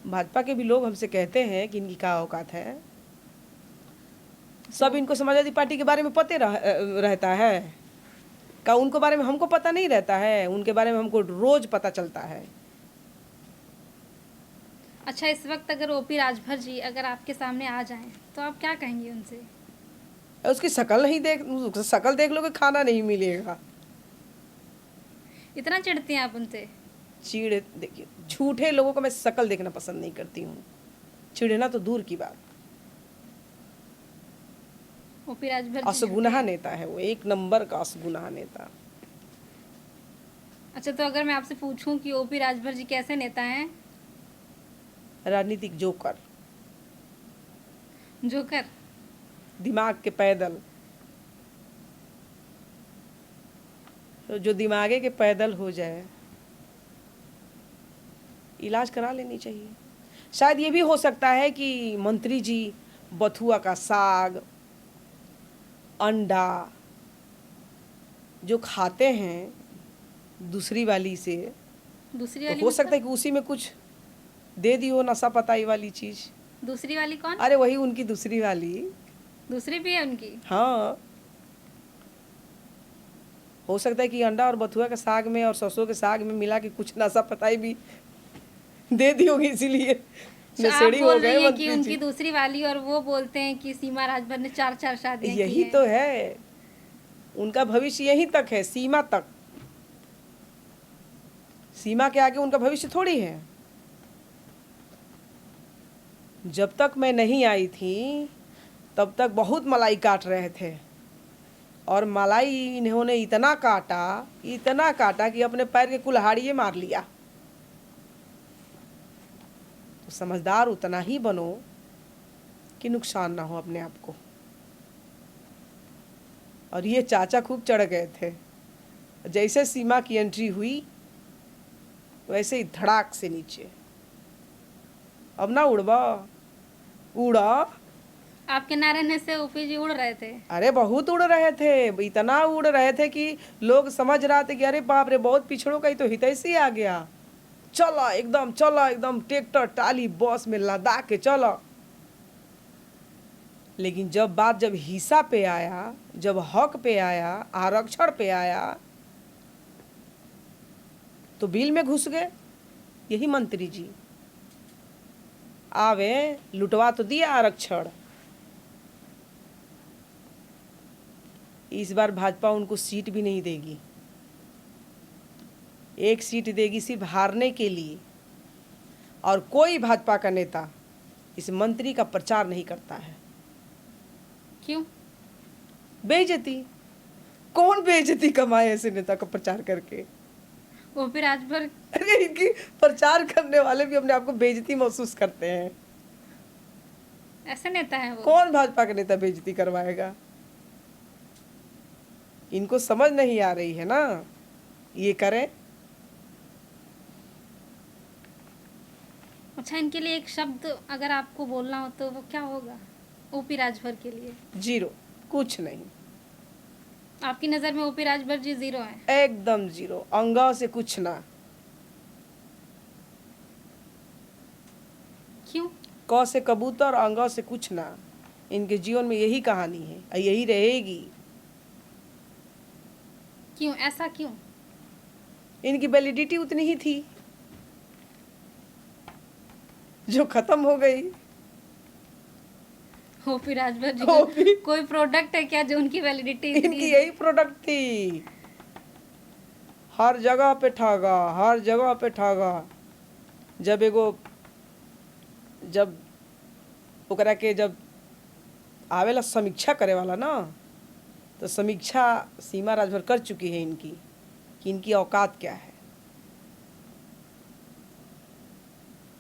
भाजपा के भी लोग हमसे कहते हैं कि इनकी क्या औकात है। सब इनको समाजवादी पार्टी के बारे में पते रहता है। का उनको बारे में हमको पता नहीं रहता है? उनके बारे में हमको रोज पता चलता है। अच्छा, इस वक्त अगर ओपी राजभर जी अगर आपके सामने आ जाएं तो आप क्या कहेंगे उनसे? उसकी शक्ल नहीं शक्ल देख लोगे खाना नहीं मिलेगा। इतना चिढ़ती हैं आप उनसे? चिढ़ देखिए, झूठे लोगों को मैं शक्ल देखना पसंद नहीं करती हूँ, चिढ़ना तो दूर की बात। ओपी राजभर जी असगुनाह नेता है वो, एक नंबर का असगुनाह नेता। अच्छा, तो अगर मैं आपसे पूछूं कि ओपी राजभर जी कैसे नेता हैं? राजनीतिक जोकर, जोकर। दिमाग के पैदल। तो जो दिमागे के पैदल हो जाए, इलाज करा लेनी चाहिए। शायद ये भी हो सकता है कि मंत्री जी बथुआ का साग, अंडा जो खाते हैं दूसरी वाली से, दूसरी तो वाली हो सकता है कि उसी में कुछ दे दी हो नशा पताई वाली चीज। दूसरी वाली कौन? अरे वही उनकी दूसरी वाली। दूसरी भी है उनकी? हाँ, हो सकता है कि अंडा और बथुआ के साग में और सरसों के साग में मिला के कुछ नशा पताई भी दे दी होगी, इसीलिए तो आप नशेड़ी हो बोल गए रही हैं कि मंत्री उनकी जी। दूसरी वाली, और वो बोलते हैं कि सीमा राजभर ने 4 शादियां की यही हैं। तो है, उनका भविष्य यहीं तक है, सीमा तक। सीमा के आगे उनका भविष्य थोड़ी है। जब तक मैं नहीं आई थी तब तक बहुत मलाई काट रहे थे, और मलाई इन्होंने इतना काटा कि अपने पैर के कुल्हाड़िए मार लिया। तो समझदार उतना ही बनो कि नुकसान ना हो अपने आप को। और ये चाचा खूब चढ़ गए थे। जैसे सीमा की एंट्री हुई वैसे ही धड़ाक से नीचे। अब ना उड़ा। आपके ना रहने से ओपी जी उड़ रहे थे? अरे बहुत उड़ रहे थे, इतना उड़ रहे थे कि लोग समझ रहे थे कि अरे बाप रे, बहुत पिछड़ों का ही तो हितैषी आ गया। चला एकदम ट्रैक्टर टाली बस में लदा के चला। लेकिन जब हिस्सा पे आया, जब हक पे आया, आरक्षण पे आया, तो बिल में घुस गए। यही मंत्री जी आवे, लुटवा तो दिया आरक्षण। इस बार भाजपा उनको सीट भी नहीं देगी। एक सीट देगी सिर्फ हारने के लिए। और कोई भाजपा का नेता इस मंत्री का प्रचार नहीं करता है। क्यों? बेइज्जती। कौन बेइज्जती कमाए ऐसे नेता का प्रचार करके? ओपी राजभर। अरे इनकी प्रचार करने वाले भी अपने आप को बेइज्जती महसूस करते हैं। ऐसे नेता है वो? कौन भाजपा का नेता बेइज्जती करवाएगा? इनको समझ नहीं आ रही है ना, ये करें। अच्छा, इनके लिए एक शब्द अगर आपको बोलना हो तो वो क्या होगा ओपी राजभर के लिए? जीरो, कुछ नहीं। आपकी नज़र में ओपी राजभर जी जीरो हैं? एकदम जीरो, अंगा से कुछ ना। क्यों? क से कबूतर, अंगा से कुछ ना। इनके जीवन में यही कहानी है और यही रहेगी। क्यों? ऐसा क्यों? इनकी वैलिडिटी उतनी ही थी जो खत्म हो गई। ओपी राजभर जी ओपी- कोई प्रोडक्ट है क्या जो उनकी वैलिडिटी? इनकी यही प्रोडक्ट थी। हर जगह पे ठगा, हर जगह पे ठगा। जब ओकरा के जब आवेला समीक्षा करे वाला ना, तो समीक्षा सीमा राजभर कर चुकी है इनकी कि इनकी औकात क्या है।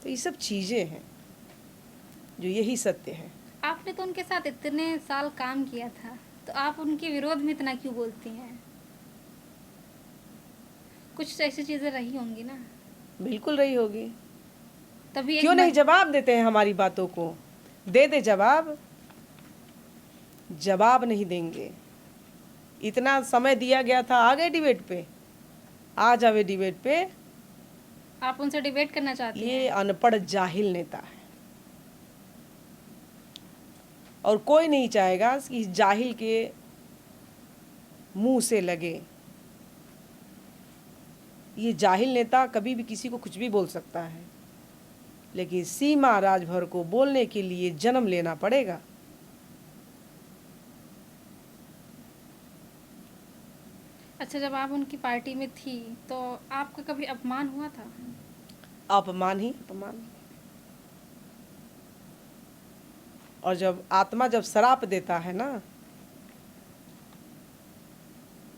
तो ये सब चीज़ें हैं जो यही सत्य है। आपने तो उनके साथ इतने साल काम किया था, तो आप उनके विरोध में इतना क्यों बोलती हैं? कुछ ऐसी चीजें रही होंगी ना, बिल्कुल रही होगी। तभी एक क्यों नहीं जवाब देते हैं हमारी बातों को? दे जवाब। जवाब नहीं देंगे। इतना समय दिया गया था, आ गए डिबेट पे, आ जावे डिबेट पे। आप उनसे डिबेट करना चाहती ये हैं? अनपढ़ जाहिल नेता है और कोई नहीं चाहेगा कि इस जाहिल के मुंह से लगे। ये जाहिल नेता कभी भी किसी को कुछ भी बोल सकता है, लेकिन सीमा राजभर को बोलने के लिए जन्म लेना पड़ेगा। अच्छा, जब आप उनकी पार्टी में थी तो आपका कभी अपमान हुआ था? अपमान ही अपमान। और जब आत्मा जब शराप देता है ना,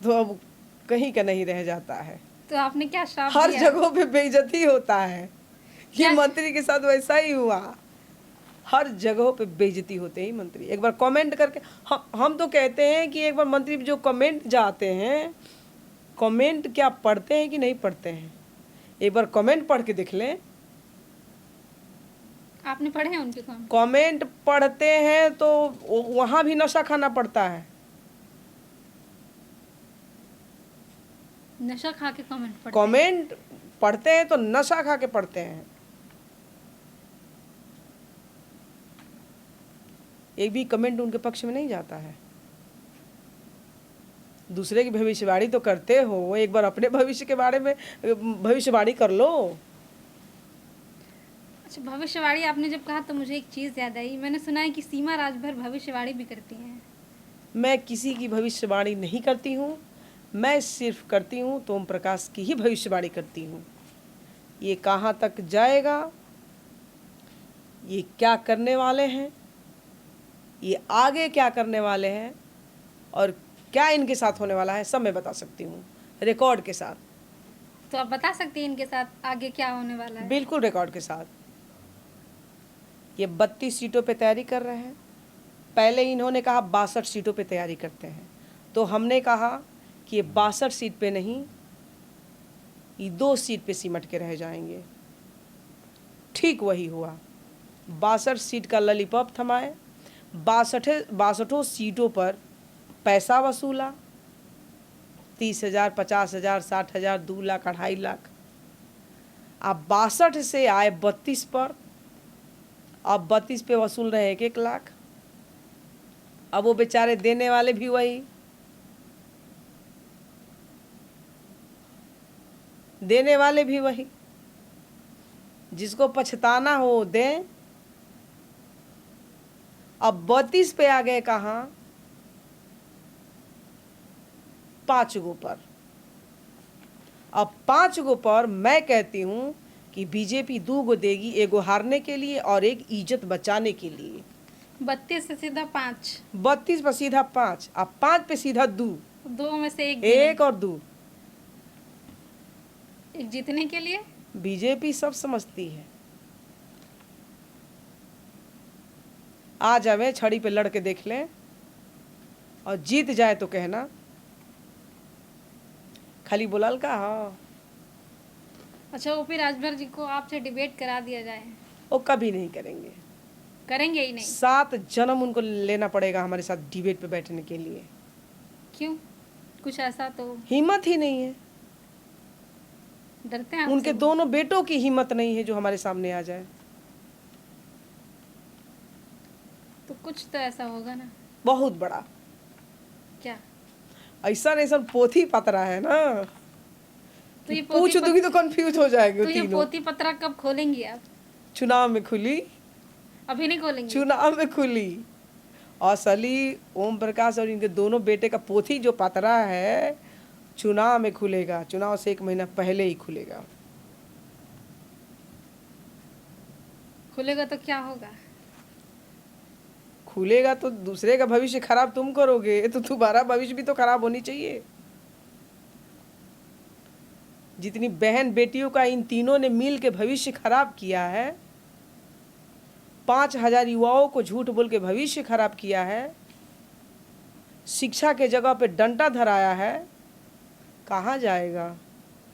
तो अब कहीं का नहीं रह जाता है। तो आपने क्या श्राप हर दिया? जगह पे बेइज्जती होता है। ये क्या? मंत्री के साथ वैसा ही हुआ। हर जगह पे बेइज्जती होते ही मंत्री। एक बार कमेंट करके हम तो कहते हैं कि एक बार मंत्री जो कमेंट जाते हैं, कमेंट क्या पढ़ते हैं कि नहीं पढ़ते हैं, एक बार कमेंट पढ़ के देख लें। आपने पढ़े हैं उनके कमेंट? कमेंट पढ़ते हैं तो वहां भी नशा खाना पड़ता है। नशा खा के कमेंट पढ़ते हैं? कमेंट पढ़ते हैं तो नशा खा के पढ़ते हैं। एक भी कमेंट उनके पक्ष में नहीं जाता है। दूसरे की भविष्यवाणी तो करते हो, एक बार अपने भविष्य के बारे में भविष्यवाणी कर लो। अच्छा, भविष्यवाणी आपने जब कहा तो मुझे एक चीज़ याद आई। मैंने सुना है कि सीमा राजभर भविष्यवाणी भी करती हैं। मैं किसी की भविष्यवाणी नहीं करती हूँ। मैं सिर्फ करती हूँ तो ओम प्रकाश की ही भविष्यवाणी करती हूँ। ये कहाँ तक जाएगा, ये क्या करने वाले हैं, ये आगे क्या करने वाले हैं और क्या इनके साथ होने वाला है, सब मैं बता सकती हूँ रिकॉर्ड के साथ। तो आप बता सकती हैं इनके साथ आगे क्या होने वाला है? बिल्कुल रिकॉर्ड के साथ। ये 32 सीटों पे तैयारी कर रहे हैं। पहले इन्होंने कहा 62 सीटों पे तैयारी करते हैं, तो हमने कहा कि ये 62 सीट पे नहीं, ये 2 सीट पे सिमट के रह जाएंगे। ठीक वही हुआ। 62 सीट का लॉलीपॉप थमाए, 62 सीटों पर पैसा वसूला, 30,000, 50,000, 60,000, 2 लाख, 2.5 लाख। अब 62 से आए 32 पर, अब 32 पे वसूल रहे 1-1 लाख। अब वो बेचारे देने वाले भी वही, देने वाले भी वही। जिसको पछताना हो दे। अब 32 पे आ गए कहाँ, 5 गो पर। अब 5 गो पर मैं कहती हूँ कि बीजेपी 2 गो देगी, एगो हारने के लिए और एक इज्जत बचाने के लिए। 32 से सीधा 5, 32 पर सीधा 5, अब 5 पे सीधा 2, 2 में से एक 1 और 2। एक जीतने के लिए। बीजेपी सब समझती है। आ जावे छड़ी पे लड़ के देख लें और जीत जाए तो कहना खाली बोलाल का। हाँ, अच्छा, ओपी राजभर जी को आपसे डिबेट करा दिया जाए, वो कभी नहीं करेंगे। करेंगे ही नहीं? 7 जन्म उनको लेना पड़ेगा हमारे साथ डिबेट पे बैठने के लिए। क्यों? कुछ ऐसा तो हिम्मत ही नहीं है। डरते हैं उनके आपसे? दोनों बेटों की हिम्मत नहीं है जो हमारे सामने आ जाए। तो कुछ तो ऐसा होगा ना। बहुत बड़ा क्या? ऐसा पोथी पतरा है ना, तो ये पूछ दूंगी तो कंफ्यूज हो जाएंगे तो ये तीनों। पोथी पत्रा कब खोलेंगी आप? चुनाव में खुली, अभी नहीं खोलेंगी? चुनाव में खुली। असली ओम प्रकाश और इनके दोनों बेटे का पोथी जो पतरा है चुनाव में खुलेगा, चुनाव से 1 महीना पहले ही खुलेगा। खुलेगा तो क्या होगा? खुलेगा तो दूसरे का भविष्य खराब तुम करोगे, तो तुम्हारा भविष्य भी तो खराब होनी चाहिए। जितनी बहन बेटियों का इन तीनों ने मिल के भविष्य खराब किया है, 5,000 युवाओं को झूठ बोल के भविष्य खराब किया है, शिक्षा के जगह पे डंडा धराया है, कहाँ जाएगा?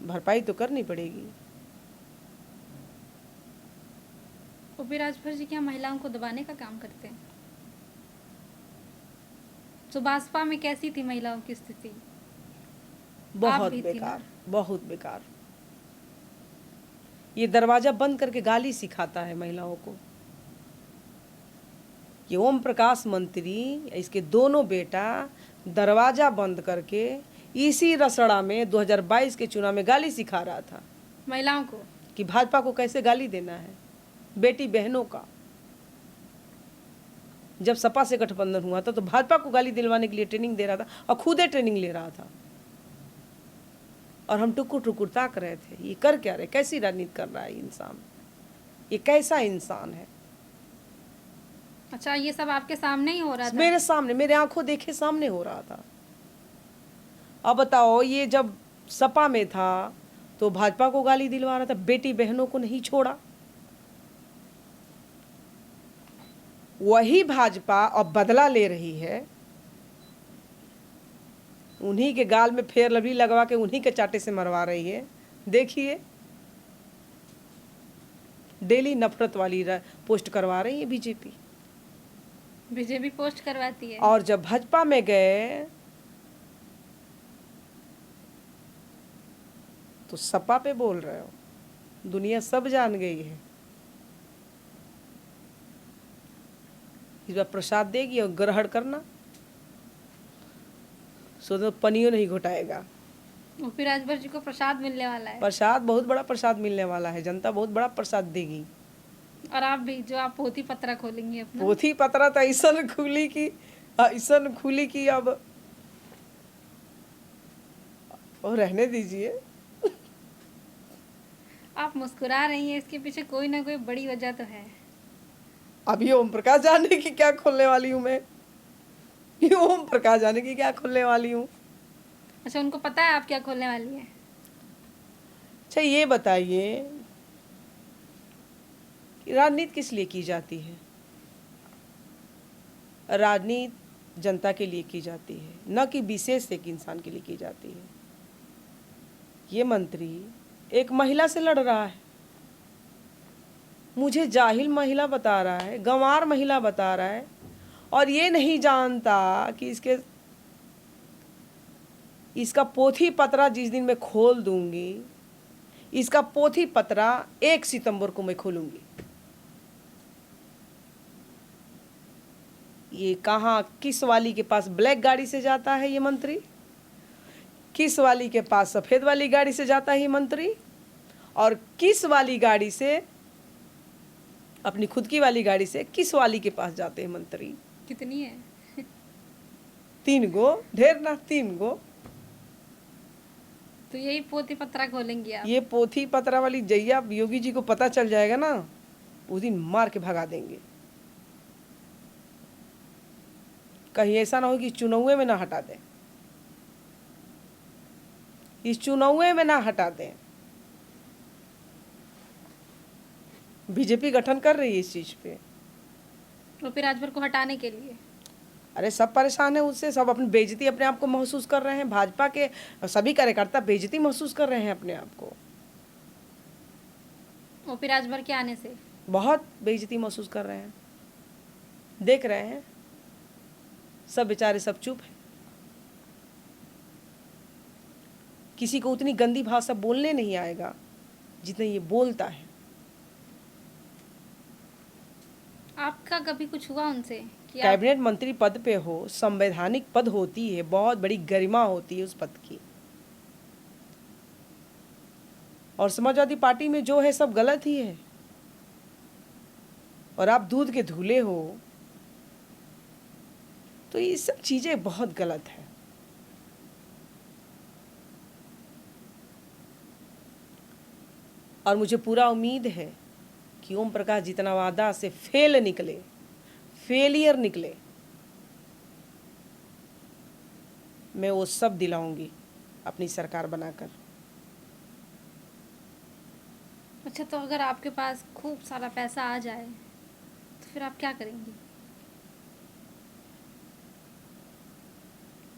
भरपाई तो करनी पड़ेगी। ओपी राजभर जी क्या महिलाओं को दबाने का काम करते हैं? तो भाजपा में कैसी थी महिलाओं की स्थिति? बहुत भी थी बेकार, ना? बहुत बेकार। ये दरवाजा बंद करके गाली सिखाता है महिलाओं को। ये ओम प्रकाश मंत्री, इसके दोनों बेटा दरवाजा बंद करके इसी रसड़ा में 2022 के चुनाव में गाली सिखा रहा था महिलाओं को कि भाजपा को कैसे गाली देना है, बेटी बहनों का। जब सपा से गठबंधन हुआ था तो भाजपा को गाली दिलवाने के लिए ट्रेनिंग दे रहा था और खुदे ट्रेनिंग ले रहा था, और हम टुकुर टुकुर ताक रहे थे। ये कर क्या रहे, कैसी राजनीति कर रहा है इंसान, ये कैसा इंसान है? अच्छा, ये सब आपके सामने ही हो रहा था? मेरे सामने, मेरे आंखों देखे सामने हो रहा था। अब बताओ, ये जब सपा में था तो भाजपा को गाली दिलवा रहा था, बेटी बहनों को नहीं छोड़ा। वही भाजपा अब बदला ले रही है, उन्हीं के गाल में फेयर लवली लगवा के उन्हीं के चाटे से मरवा रही है। देखिए, डेली नफरत वाली पोस्ट करवा रही है बीजेपी। बीजेपी पोस्ट करवाती है। और जब भाजपा में गए तो सपा पे बोल रहे हो, दुनिया सब जान गई है। इस बार प्रसाद देगी और ग्रहण करना, सो तो पनियो नहीं घोटाएगा। ओपी राजभर जी को प्रसाद मिलने वाला है। प्रसाद, बहुत बड़ा प्रसाद मिलने वाला है, जनता बहुत बड़ा प्रसाद देगी। और आप भी, जो आप पोथी पत्रा खोलेंगे अपना। पोथी पत्रा तो ऐसन खुली की अब और रहने दीजिए। आप मुस्कुरा रही हैं, इसके पीछे कोई ना कोई बड़ी वजह तो है। अभी ओम प्रकाश जाने की क्या खोलने वाली हूँ मैं, ये ओम प्रकाश जाने की क्या खोलने वाली हूँ। अच्छा, उनको पता है आप क्या खोलने वाली हैं? अच्छा, ये बताइए कि राजनीति किस लिए की जाती है? राजनीति जनता के लिए की जाती है, न कि विशेष एक इंसान के लिए की जाती है। ये मंत्री एक महिला से लड़ रहा है, मुझे जाहिल महिला बता रहा है, गंवार महिला बता रहा है, और ये नहीं जानता कि इसका पोथी पत्रा जिस दिन मैं खोल दूंगी, इसका पोथी पत्रा 1 सितंबर को मैं खोलूंगी। ये कहाँ, किस वाली के पास ब्लैक गाड़ी से जाता है ये मंत्री, किस वाली के पास सफ़ेद वाली गाड़ी से जाता है ये मंत्री, और किस वाली गाड़ी से, अपनी खुद की वाली गाड़ी से किस वाली के पास जाते हैं मंत्री? कितनी है? 3 गो, ढेर ना, 3 गो। तो यही पोथी पत्रा खोलेंगी आप? ये पोथी पत्रा वाली जैया योगी जी को पता चल जाएगा ना, उस दिन मार के भगा देंगे। कहीं ऐसा ना हो कि चुनाव में ना हटा दें, इस चुनाव में ना हटा दें। बीजेपी गठन कर रही है इस चीज पे। ओपी राजभर को हटाने के लिए? अरे सब परेशान है उससे, सब अपनी बेइज्जती अपने आप को महसूस कर रहे हैं। भाजपा के सभी कार्यकर्ता बेइज्जती महसूस कर रहे हैं अपने आप को। ओपी राजभर के आने से बहुत बेइज्जती महसूस कर रहे हैं, देख रहे हैं सब बेचारे, सब चुप है। किसी को उतनी गंदी भाषा बोलने नहीं आएगा जितने ये बोलता है। आपका कभी कुछ हुआ उनसे कि कैबिनेट मंत्री पद पे हो, संवैधानिक पद होती है, बहुत बड़ी गरिमा होती है उस पद की, और समाजवादी पार्टी में जो है सब गलत ही है, और आप दूध के धूले हो, तो ये सब चीजें बहुत गलत है। और मुझे पूरा उम्मीद है कि ओम प्रकाश जितना वादा से फेल निकले, फेलियर निकले, मैं वो सब दिलाऊंगी अपनी सरकार बनाकर। अच्छा, तो अगर आपके पास खूब सारा पैसा आ जाए तो फिर आप क्या करेंगी?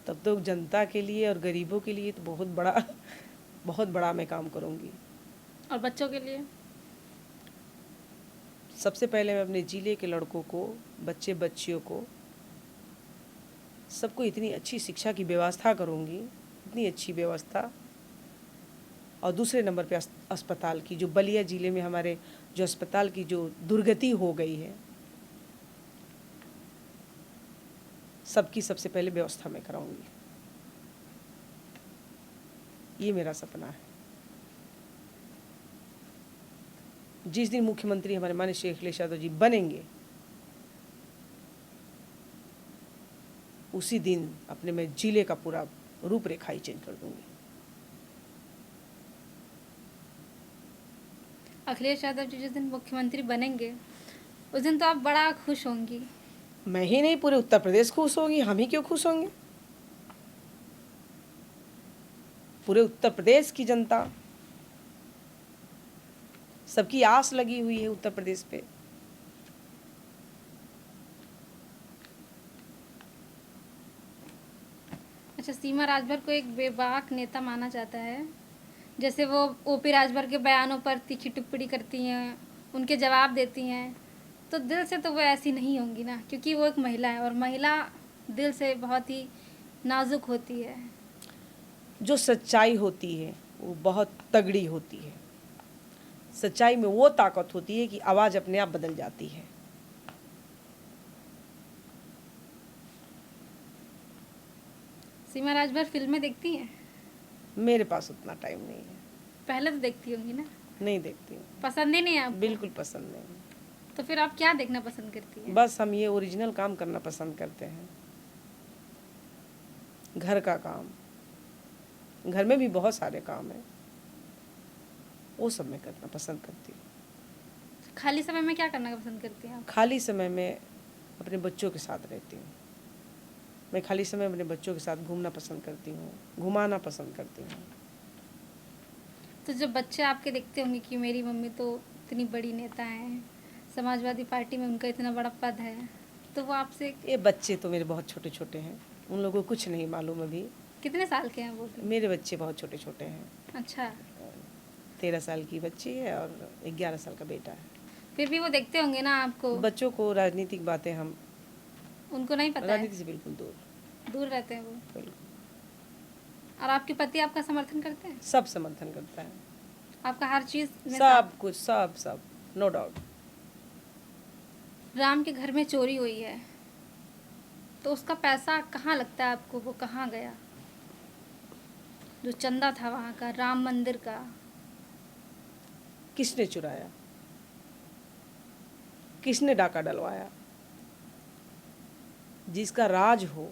तब तो जनता के लिए और गरीबों के लिए तो बहुत बड़ा मैं काम करूंगी। और बच्चों के लिए? सबसे पहले मैं अपने जिले के लड़कों को, बच्चे बच्चियों को, सबको इतनी अच्छी शिक्षा की व्यवस्था करूंगी, इतनी अच्छी व्यवस्था। और दूसरे नंबर पे अस्पताल की, जो बलिया जिले में हमारे जो अस्पताल की जो दुर्गति हो गई है, सबकी सबसे पहले व्यवस्था मैं कराऊंगी। ये मेरा सपना है। जिस दिन मुख्यमंत्री हमारे माननीय श्री अखिलेश यादव जी बनेंगे, उसी दिन अपने मैं जिले का पूरा रूपरेखा ही चेंज कर दूंगी। अखिलेश यादव जी जिस दिन मुख्यमंत्री बनेंगे उस दिन तो आप बड़ा खुश होंगी। मैं ही नहीं, पूरे उत्तर प्रदेश खुश होगी। हम ही क्यों खुश होंगे? पूरे उत्तर प्रदेश की जनता, सबकी आस लगी हुई है उत्तर प्रदेश पे। अच्छा, सीमा राजभर को एक बेबाक नेता माना जाता है। जैसे वो ओपी राजभर के बयानों पर तीखी टिप्पणी करती हैं, उनके जवाब देती हैं, तो दिल से तो वो ऐसी नहीं होंगी ना, क्योंकि वो एक महिला है और महिला दिल से बहुत ही नाजुक होती है। जो सच्चाई होती है वो बहुत तगड़ी होती है। सच्चाई में वो ताकत होती है कि आवाज़ अपने आप बदल जाती है। सीमा राजभर फिल्में देखती हैं? मेरे पास उतना टाइम नहीं है। पहले तो देखती होंगी ना? नहीं देखती हूँ, पसंद ही नहीं है आपको? बिल्कुल पसंद नहीं। तो फिर आप क्या देखना पसंद करती हैं? बस हम ये ओरिजिनल काम करना पसंद करते हैं, घर का काम। घर में भी बहुत सारे काम हैं, वो सब मैं करना पसंद करती हूँ। खाली समय में क्या करना पसंद करती हैं आप? खाली समय में अपने बच्चों के साथ रहती हूँ। मैं खाली समय में अपने बच्चों के साथ घूमना पसंद करती हूँ, घुमाना पसंद करती हूँ। तो जब बच्चे आपके देखते होंगे कि मेरी मम्मी तो इतनी बड़ी नेता हैं, समाजवादी पार्टी में उनका इतना बड़ा पद है, तो वो आपसे ये बच्चे तो मेरे बहुत छोटे छोटे हैं, उन लोगों को कुछ नहीं मालूम अभी। कितने साल के हैं वो भी? मेरे बच्चे बहुत छोटे छोटे हैं। अच्छा, 13 साल की बच्ची है और 11 साल का बेटा है। फिर भी वो देखते होंगे ना आपको? बच्चों को राजनीतिक बातें, हम उनको नहीं पता है? राजनीति से बिल्कुल दूर रहते हैं वो। बिल्कुल। और आपके पति आपका समर्थन करते हैं? सब समर्थन करता है, आपका हर चीज़ में सब कुछ, सब नो डाउट। राम के घर में चोरी हुई है, तो उसका पैसा कहाँ लगता है आपको? वो कहाँ गया? जो चंदा था वहाँ का, राम मंदिर का। किसने चुराया? किसने डाका डलवाया? जिसका राज हो,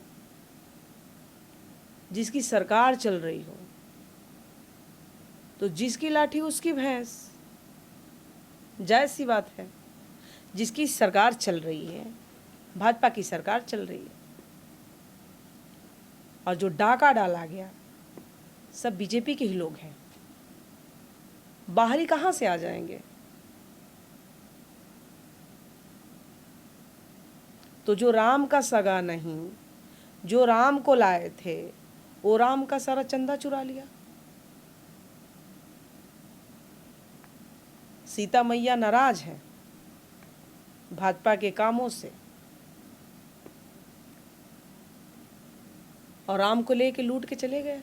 जिसकी सरकार चल रही हो, तो जिसकी लाठी उसकी भैंस, जायज़ सी बात है। जिसकी सरकार चल रही है, भाजपा की सरकार चल रही है, और जो डाका डाला गया सब बीजेपी के ही लोग हैं। बाहरी कहाँ से आ जाएंगे? तो जो राम का सगा नहीं, जो राम को लाए थे, वो राम का सारा चंदा चुरा लिया। सीता मैया नाराज है भाजपा के कामों से, और राम को लेके लूट के चले गए।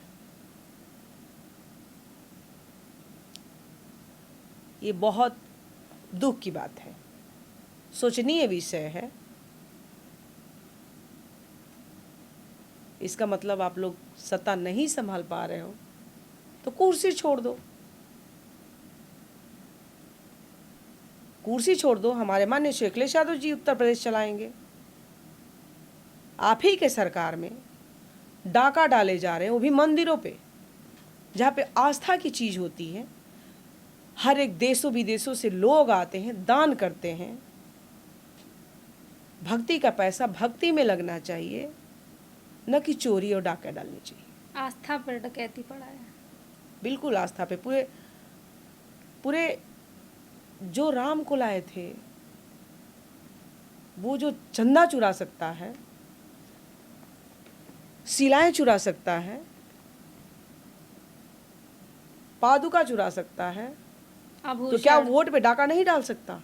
ये बहुत दुख की बात है, सोचनीय विषय है। इसका मतलब आप लोग सत्ता नहीं संभाल पा रहे हो तो कुर्सी छोड़ दो, कुर्सी छोड़ दो। हमारे माननीय श्री अखिलेश यादव जी उत्तर प्रदेश चलाएंगे। आप ही के सरकार में डाका डाले जा रहे हैं, वो भी मंदिरों पे, जहाँ पे आस्था की चीज़ होती है। हर एक देशों विदेशों से लोग आते हैं, दान करते हैं। भक्ति का पैसा भक्ति में लगना चाहिए, न कि चोरी और डाका डालनी चाहिए। आस्था पर डकैती पड़ा है। बिल्कुल आस्था पे पूरे पूरे जो राम को लाए थे, वो जो चंदा चुरा सकता है, शिलाएं चुरा सकता है, पादुका चुरा सकता है, तो क्या आभूषण, वोट पे डाका नहीं डाल सकता?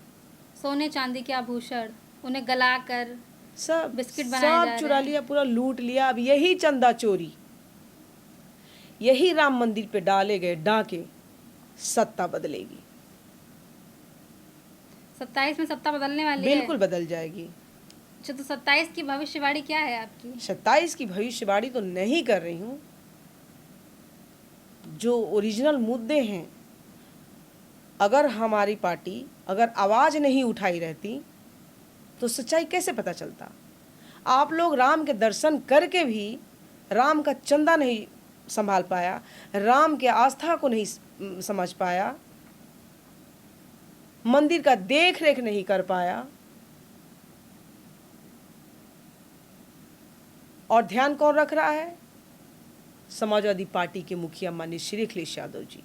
सोने चांदी के आभूषण उन्हें गलाकर सब बिस्किट बनाए जा सब रहे चुरा हैं। लिया, पूरा लूट लिया। अब यही चंदा चोरी, यही राम मंदिर पे डाले गए डाके सत्ता बदलेगी। 27 में सत्ता बदलने वाली है। बिल्कुल बदल जाएगी। अच्छा, तो 27 की भविष्यवाणी क्या है आपकी? 27 की भविष्यवाणी तो नहीं कर रही हूँ। जो ओरिजिनल मुद्दे हैं, अगर हमारी पार्टी अगर आवाज नहीं उठाई रहती तो सच्चाई कैसे पता चलता? आप लोग राम के दर्शन करके भी राम का चंदा नहीं संभाल पाया, राम के आस्था को नहीं समझ पाया, मंदिर का देख रेख नहीं कर पाया, और ध्यान कौन रख रहा है? समाजवादी पार्टी के मुखिया माननीय श्री अखिलेश यादव जी।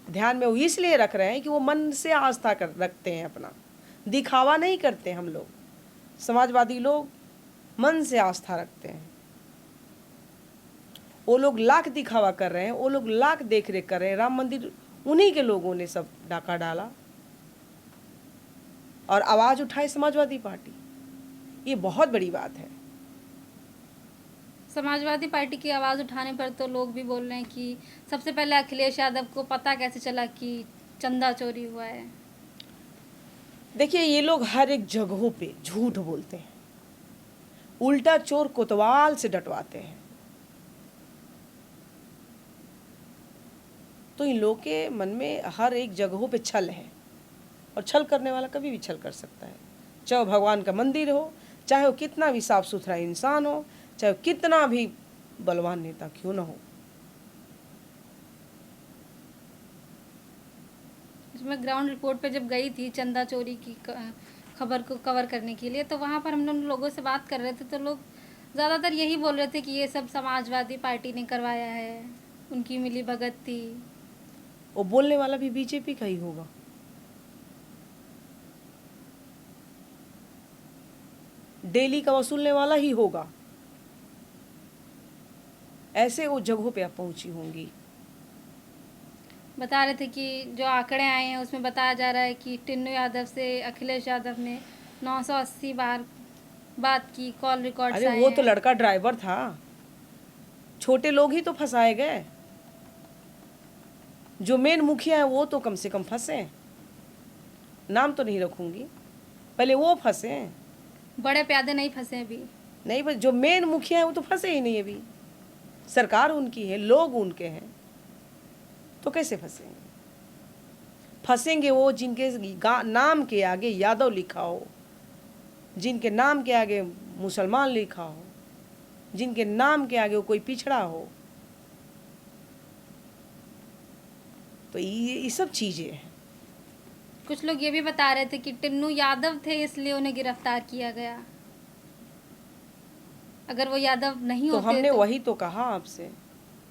ध्यान में वो इसलिए रख रहे हैं कि वो मन से आस्था रखते हैं, अपना दिखावा नहीं करते। हम लोग समाजवादी लोग मन से आस्था रखते हैं। वो लोग लाख दिखावा कर रहे हैं, वो लोग लाख देख रेख कर रहे हैं। राम मंदिर उन्हीं के लोगों ने सब डाका डाला और आवाज उठाई समाजवादी पार्टी। ये बहुत बड़ी बात है। समाजवादी पार्टी की आवाज़ उठाने पर तो लोग भी बोल रहे हैं कि सबसे पहले अखिलेश यादव को पता कैसे चला कि चंदा चोरी हुआ है। देखिए, ये लोग हर एक जगहों पे झूठ बोलते हैं, उल्टा चोर कोतवाल से डटवाते हैं। तो इन लोगों के मन में हर एक जगहों पे छल है, और छल करने वाला कभी भी छल कर सकता है। चाहे वो भगवान का मंदिर हो, चाहे वो कितना भी साफ सुथरा इंसान हो, चाहे वो कितना भी बलवान नेता क्यों ना हो। मैं ग्राउंड रिपोर्ट पे जब गई थी चंदा चोरी की खबर को कवर करने के लिए, तो वहाँ पर हम लोगों से बात कर रहे थे, तो लोग ज़्यादातर यही बोल रहे थे कि ये सब समाजवादी पार्टी ने करवाया है, उनकी मिली भगत थी। वो बोलने वाला भी बीजेपी का ही होगा। डेली का वसूलने वाला ही होगा। ऐसे वो जगहों पे आप पहुंची होंगी। बता रहे थे कि जो आंकड़े आए हैं उसमें बताया जा रहा है कि टिन्नू यादव से अखिलेश यादव ने 980 बार बात की, कॉल रिकॉर्ड्स अरे आए वो तो हैं। लड़का ड्राइवर था, छोटे लोग ही तो फंसाए गए। जो मेन मुखिया है वो तो कम से कम फंसे। नाम तो नहीं रखूंगी, पहले वो फंसे। बड़े प्यादे नहीं फंसे अभी। नहीं, बस जो मेन मुखिया है वो तो फंसे ही नहीं अभी। सरकार उनकी है, लोग उनके हैं, तो कैसे फंसेंगे? फंसेंगे वो जिनके नाम के आगे यादव लिखा हो, जिनके नाम के आगे मुसलमान लिखा हो, जिनके नाम के आगे वो कोई पिछड़ा हो। तो ये सब चीजें हैं। कुछ लोग ये भी बता रहे थे कि टिन्नू यादव थे इसलिए उन्हें गिरफ्तार किया गया। अगर वो यादव नहीं तो होते हमने तो वही तो कहा आपसे,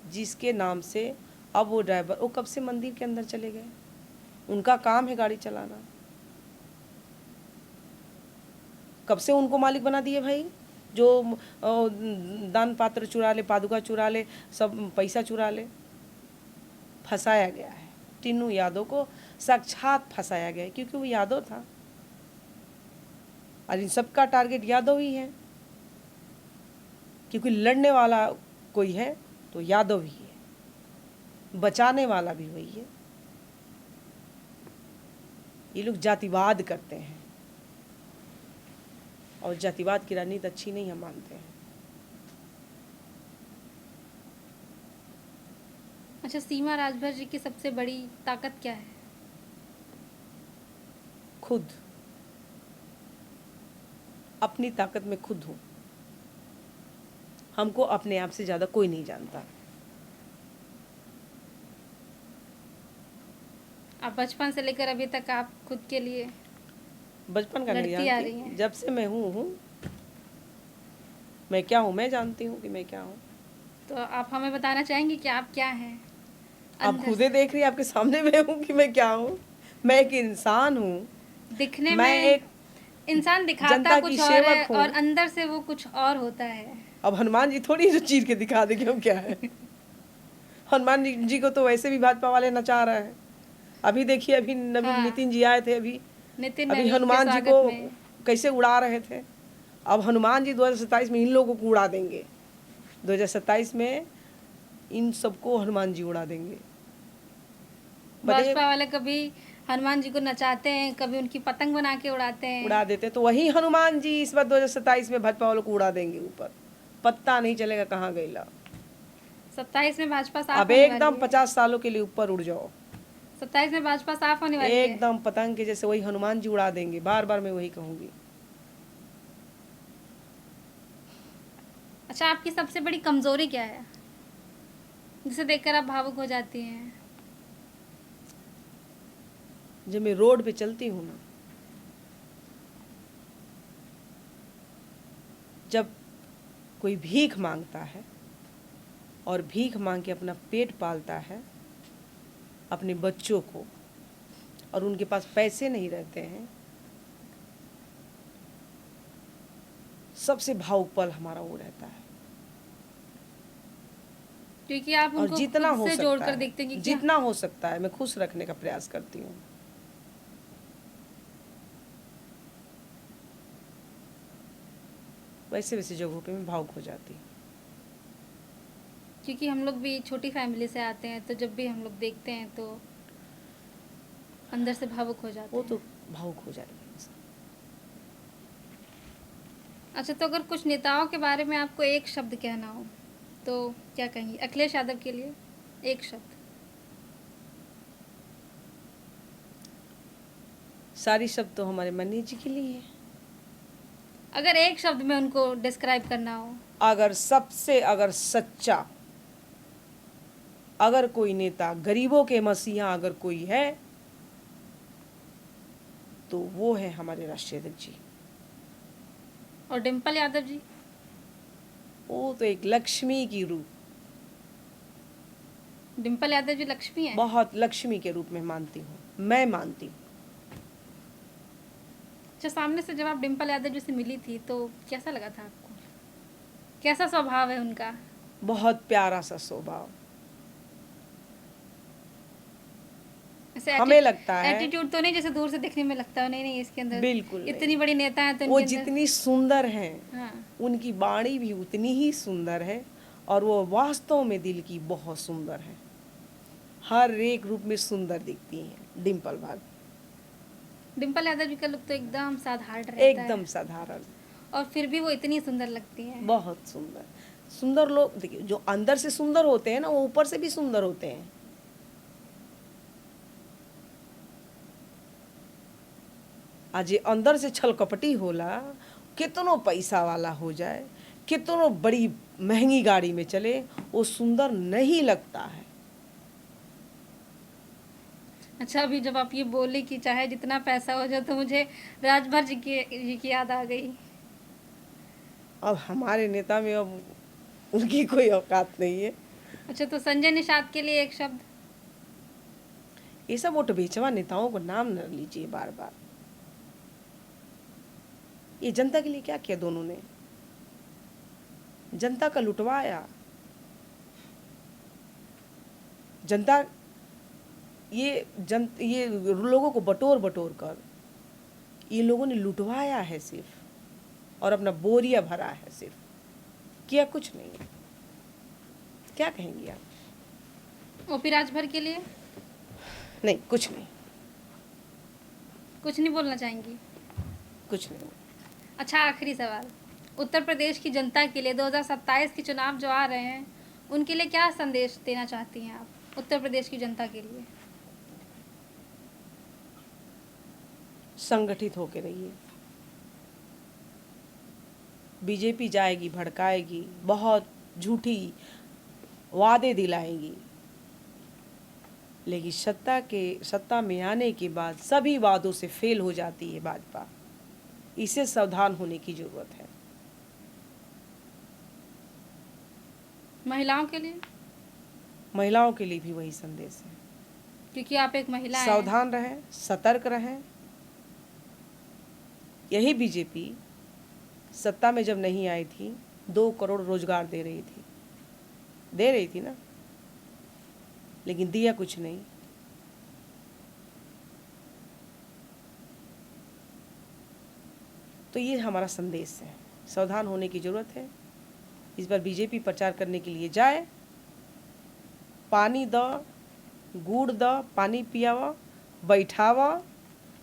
जिसके नाम से अब वो ड्राइवर, वो कब से मंदिर के अंदर चले गए? उनका काम है गाड़ी चलाना, कब से उनको मालिक बना दिए भाई? जो दान पात्र चुरा ले, पादुका चुरा ले, सब पैसा चुरा ले। फंसाया गया है टिन्नू यादव को, साक्षात फंसाया गया है, क्योंकि वो यादव था और इन सबका टारगेट यादव ही है। क्योंकि लड़ने वाला कोई है तो यादव ही है, बचाने वाला भी वही है। ये लोग जातिवाद करते हैं और जातिवाद की राजनीति अच्छी नहीं हम मानते हैं। अच्छा, सीमा राजभर जी की सबसे बड़ी ताकत क्या है? खुद, अपनी ताकत में खुद हूँ। हमको अपने आप से ज़्यादा कोई नहीं जानता। आप बचपन से लेकर अभी तक आप खुद के लिए बचपन का नहीं लड़ती आ रही जानती, हैं। जब से मैं हूँ मैं क्या हूँ, मैं जानती हूँ कि मैं क्या हूँ। तो आप हमें बताना चाहेंगे कि आप क्या हैं आप अंदर खुदे से? देख रही हैं, आपके सामने मैं हूँ कि मैं क्या हूँ। मैं एक इंसान हूँ, दिखने मैं में एक इंसान दिखाता जनता की कुछ और है सेवक हूँ। और अंदर से वो कुछ और होता है। अब हनुमान जी थोड़ी जो चीर के दिखा दे क्यों क्या है। हनुमान जी को तो वैसे भी भाजपा वाले नचा रहे हैं। अभी देखिए, अभी नवीन हाँ, नितिन जी आए थे, अभी नितिन अभी नवीन के हनुमान जी स्वागत को में। कैसे उड़ा रहे थे। अब हनुमान जी 2027 में इन लोगों को उड़ा देंगे। 2027 में इन सबको हनुमान जी उड़ा देंगे। बड़े भाजपा वाले कभी हनुमान जी को नचाते हैं, कभी उनकी पतंग बना के उड़ाते हैं। उड़ा देते तो वही हनुमान जी इस बार 2027 में भाजपा वालों को उड़ा देंगे ऊपर। पत्ता नहीं चलेगा कहाँ गईला। 27 में भाजपा साफ अब होने वाली एकदम है। 50 सालों के लिए ऊपर उड़ जाओ। 27 में भाजपा साफ होने वाली है। एकदम पतंग के जैसे वही हनुमान जी उड़ा देंगे। बार बार मैं वही कहूंगी। अच्छा, आपकी सबसे बड़ी कमजोरी क्या है जिसे देखकर आप भावुक हो जाती हैं? जब मैं रोड पे चलती हूँ ना, जब कोई भीख मांगता है और भीख मांग के अपना पेट पालता है, अपने बच्चों को, और उनके पास पैसे नहीं रहते हैं, सबसे भावुक पल हमारा वो रहता है। क्योंकि आप और उनको जितना खुद हो से सकता जोड़कर है, देखते हैं कि क्या। जितना हो सकता है मैं खुश रखने का प्रयास करती हूँ। वैसे वैसे जगहों पे मैं भावुक हो जाती हूँ। क्योंकि हम लोग भी छोटी फैमिली से आते हैं, तो जब भी हम लोग देखते हैं तो अंदर से भावुक हो जाते वो हैं। तो भावुक हो जाएगी इंसान। अच्छा, तो अगर कुछ नेताओं के बारे में आपको एक शब्द कहना हो तो क्या कहेंगी अखिलेश यादव के लिए? एक शब्द। सारी शब्द तो हमारे मनीष जी के लिए है। अगर एक शब्द में उनको डिस्क्राइब करना हो? अगर सच्चा अगर कोई नेता, गरीबों के मसीहा अगर कोई है, तो वो है हमारे राष्ट्रीय अध्यक्ष जी। और डिम्पल यादव जी? वो तो एक लक्ष्मी की रूप, डिम्पल यादव जी लक्ष्मी है। बहुत लक्ष्मी के रूप में मानती हूँ, मैं मानती हूँ। अच्छा, सामने से जब आप डिम्पल यादव जी से मिली थी तो कैसा लगा था आपको? कैसा स्वभाव है उनका? बहुत प्यारा सा स्वभाव। ऐसे हमें लगता है एटीट्यूड तो नहीं जैसे दूर से देखने में लगता है? नहीं नहीं, इसके अंदर बिल्कुल इतनी नहीं। बड़ी नेता है तो वो इनके अंदर। जितनी सुंदर हैं, हाँ। उनकी वाणी भी उतनी ही सुंदर है, और वो वास्तव में दिल की बहुत सुंदर है। हर एक रूप में सुंदर दिखती हैं डिम्पल भाभी। डिम्पल यादव जी का लुक तो एकदम साधारण रहता है, एकदम साधारण, और फिर भी वो इतनी सुंदर लगती हैं। बहुत सुंदर। सुंदर लोग देखिए, जो अंदर से सुंदर होते हैं ना, वो ऊपर से भी सुंदर होते हैं। आज ये अंदर से छल कपटी होला, कितनो पैसा वाला हो जाए, कितनो बड़ी महंगी गाड़ी में चले, वो सुंदर नहीं लगता है। अच्छा, अभी जब आप ये बोले कि चाहे जितना पैसा हो जाए, तो मुझे राजभर जी की याद आ गई। अब हमारे नेता में अब उनकी कोई औकात नहीं है। अच्छा, तो संजय निषाद के लिए एक शब्द? ये सब वोट बेचवा नेताओं को नाम न लीजिए बार बार। ये जनता के लिए क्या किया दोनों ने? जनता का लुटवाया। जनता ये लोगों को बटोर बटोर कर ये लोगों ने लुटवाया है सिर्फ, और अपना बोरिया भरा है सिर्फ, किया कुछ नहीं है। क्या कहेंगी आप? ओपी राजभर के लिए नहीं, कुछ नहीं, कुछ नहीं बोलना चाहेंगी? कुछ नहीं। अच्छा, आखिरी सवाल, उत्तर प्रदेश की जनता के लिए 2027 के चुनाव जो आ रहे हैं, उनके लिए क्या संदेश देना चाहती हैं आप उत्तर प्रदेश की जनता के लिए? संगठित होकर रहिए। बीजेपी जाएगी, भड़काएगी, बहुत झूठी वादे दिलाएगी, लेकिन सत्ता में आने के बाद सभी वादों से फेल हो जाती है भाजपा। इसे सावधान होने की जरूरत है। महिलाओं के लिए, महिलाओं के लिए भी वही संदेश है, क्योंकि आप एक महिला हैं। सावधान रहें, सतर्क रहें। यही बीजेपी सत्ता में जब नहीं आई थी 2 करोड़ रोजगार दे रही थी ना, लेकिन दिया कुछ नहीं। तो ये हमारा संदेश है, सावधान होने की जरूरत है। इस बार बीजेपी प्रचार करने के लिए जाए, पानी द, गुड़ द, पानी पियावा, बैठावा,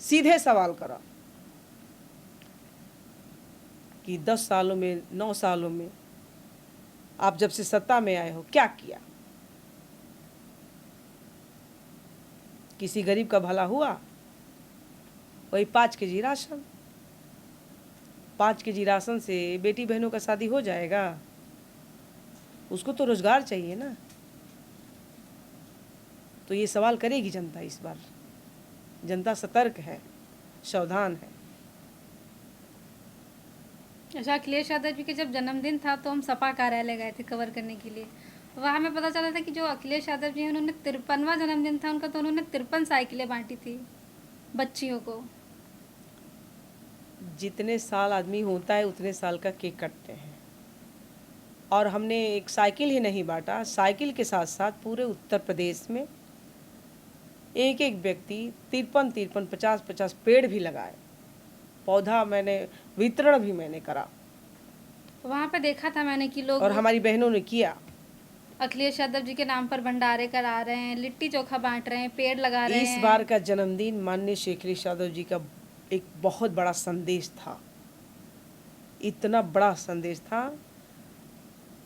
सीधे सवाल करा कि 10 सालों में 9 सालों में आप जब से सत्ता में आए हो क्या किया? किसी गरीब का भला हुआ? वही 5 केजी राशन, 5 केजी राशन से बेटी बहनों का शादी हो जाएगा? उसको तो रोजगार चाहिए ना। तो ये सवाल करेगी जनता इस बार। जनता सतर्क है, सावधान है। अच्छा, अखिलेश यादव जी के जब जन्मदिन था तो हम सपा कार्यालय गए थे कवर करने के लिए। वहाँ हमें पता चला था कि जो अखिलेश यादव जी हैं उन्होंने 53वां जन्मदिन था उनका, तो उन्होंने 53 साइकिलें बांटी थी बच्चियों को। जितने साल आदमी होता है उतने साल का केक कटते हैं। और हमने एक साइकिल ही नहीं बांटा, साइकिल के साथ साथ पूरे उत्तर प्रदेश में एक एक व्यक्ति 53 50 पेड़ भी लगाए। पौधा मैंने वितरण भी मैंने करा वहाँ पे देखा था मैंने कि लोग और हमारी बहनों ने किया। अखिलेश यादव जी के नाम पर भंडारे करा रहे हैं, लिट्टी चोखा बांट रहे हैं, पेड़ लगा रहे हैं। इस बार का जन्मदिन माननीय श्री अखिलेश यादव जी का एक बहुत बड़ा संदेश था। इतना बड़ा संदेश था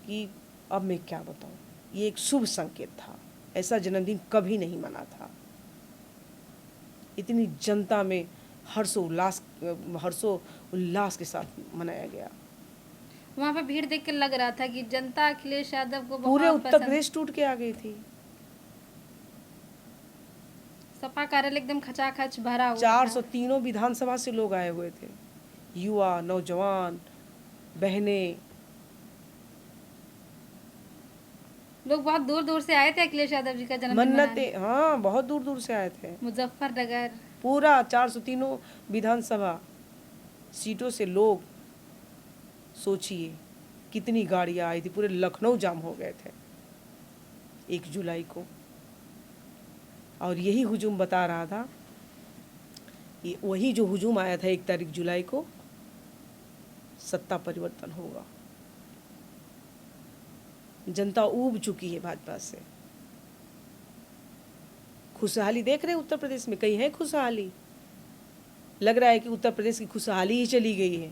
कि अब मैं क्या बताऊं। ये एक शुभ संकेत था। ऐसा जन्मदिन कभी नहीं मना था। इतनी जनता में हर्षोल्लास के साथ मनाया गया। वहाँ पे भीड़ देख के लग रहा था कि जनता अखिलेश यादव को पूरे बहुत उत्तर पसंद। प्रदेश टूट के आ गई थी। सपा कार्यालय एकदम खचाखच भरा हुआ 403 विधानसभा से लोग आए हुए थे, युवा, नौजवान, बहनें। लोग बहुत दूर दूर से आए थे अखिलेश यादव जी का जन्मदिन मनाने। मन्नतें, हाँ, बहुत दूर दूर से आए थे। मुजफ्फरनगर पूरा 403 विधानसभा सीटों से लोग, सोचिए कितनी गाड़ियां आई थी। पूरे लखनऊ जाम हो गए थे 1 जुलाई को। और यही हुजूम बता रहा था, ये वही जो हुजूम आया था 1 तारीख जुलाई को, सत्ता परिवर्तन होगा। जनता ऊब चुकी है भाजपा से। खुशहाली देख रहे हैं उत्तर प्रदेश में, कहीं है खुशहाली? लग रहा है कि उत्तर प्रदेश की खुशहाली ही चली गई है।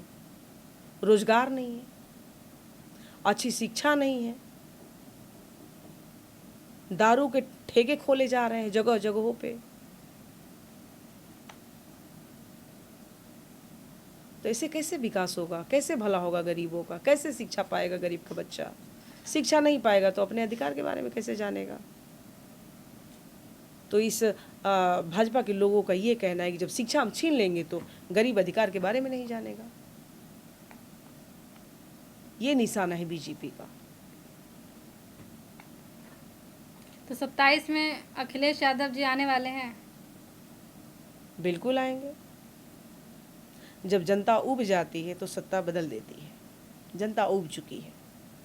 रोजगार नहीं है, अच्छी शिक्षा नहीं है, दारू के ठेके खोले जा रहे हैं जगह जगहों पे। तो ऐसे कैसे विकास होगा? कैसे भला होगा गरीबों का? कैसे शिक्षा पाएगा गरीब का बच्चा? शिक्षा नहीं पाएगा तो अपने अधिकार के बारे में कैसे जानेगा? तो इस भाजपा के लोगों का ये कहना है कि जब शिक्षा हम छीन लेंगे तो गरीब अधिकार के बारे में नहीं जानेगा। ये निशाना है बीजेपी का। तो 27 में अखिलेश यादव जी आने वाले हैं। बिल्कुल आएंगे। जब जनता उब जाती है तो सत्ता बदल देती है। जनता उब चुकी है,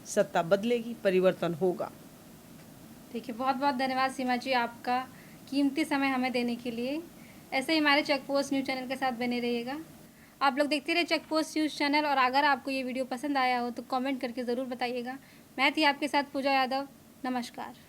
सत्ता बदलेगी, परिवर्तन होगा। ठीक है, बहुत बहुत धन्यवाद सीमा जी आपका कीमती समय हमें देने के लिए। ऐसे ही हमारे चेक पोस्ट न्यूज़ चैनल के साथ बने रहिएगा। आप लोग देखते रहिए चेक पोस्ट न्यूज़ चैनल, और अगर आपको ये वीडियो पसंद आया हो तो कमेंट करके ज़रूर बताइएगा। मैं थी आपके साथ पूजा यादव। नमस्कार।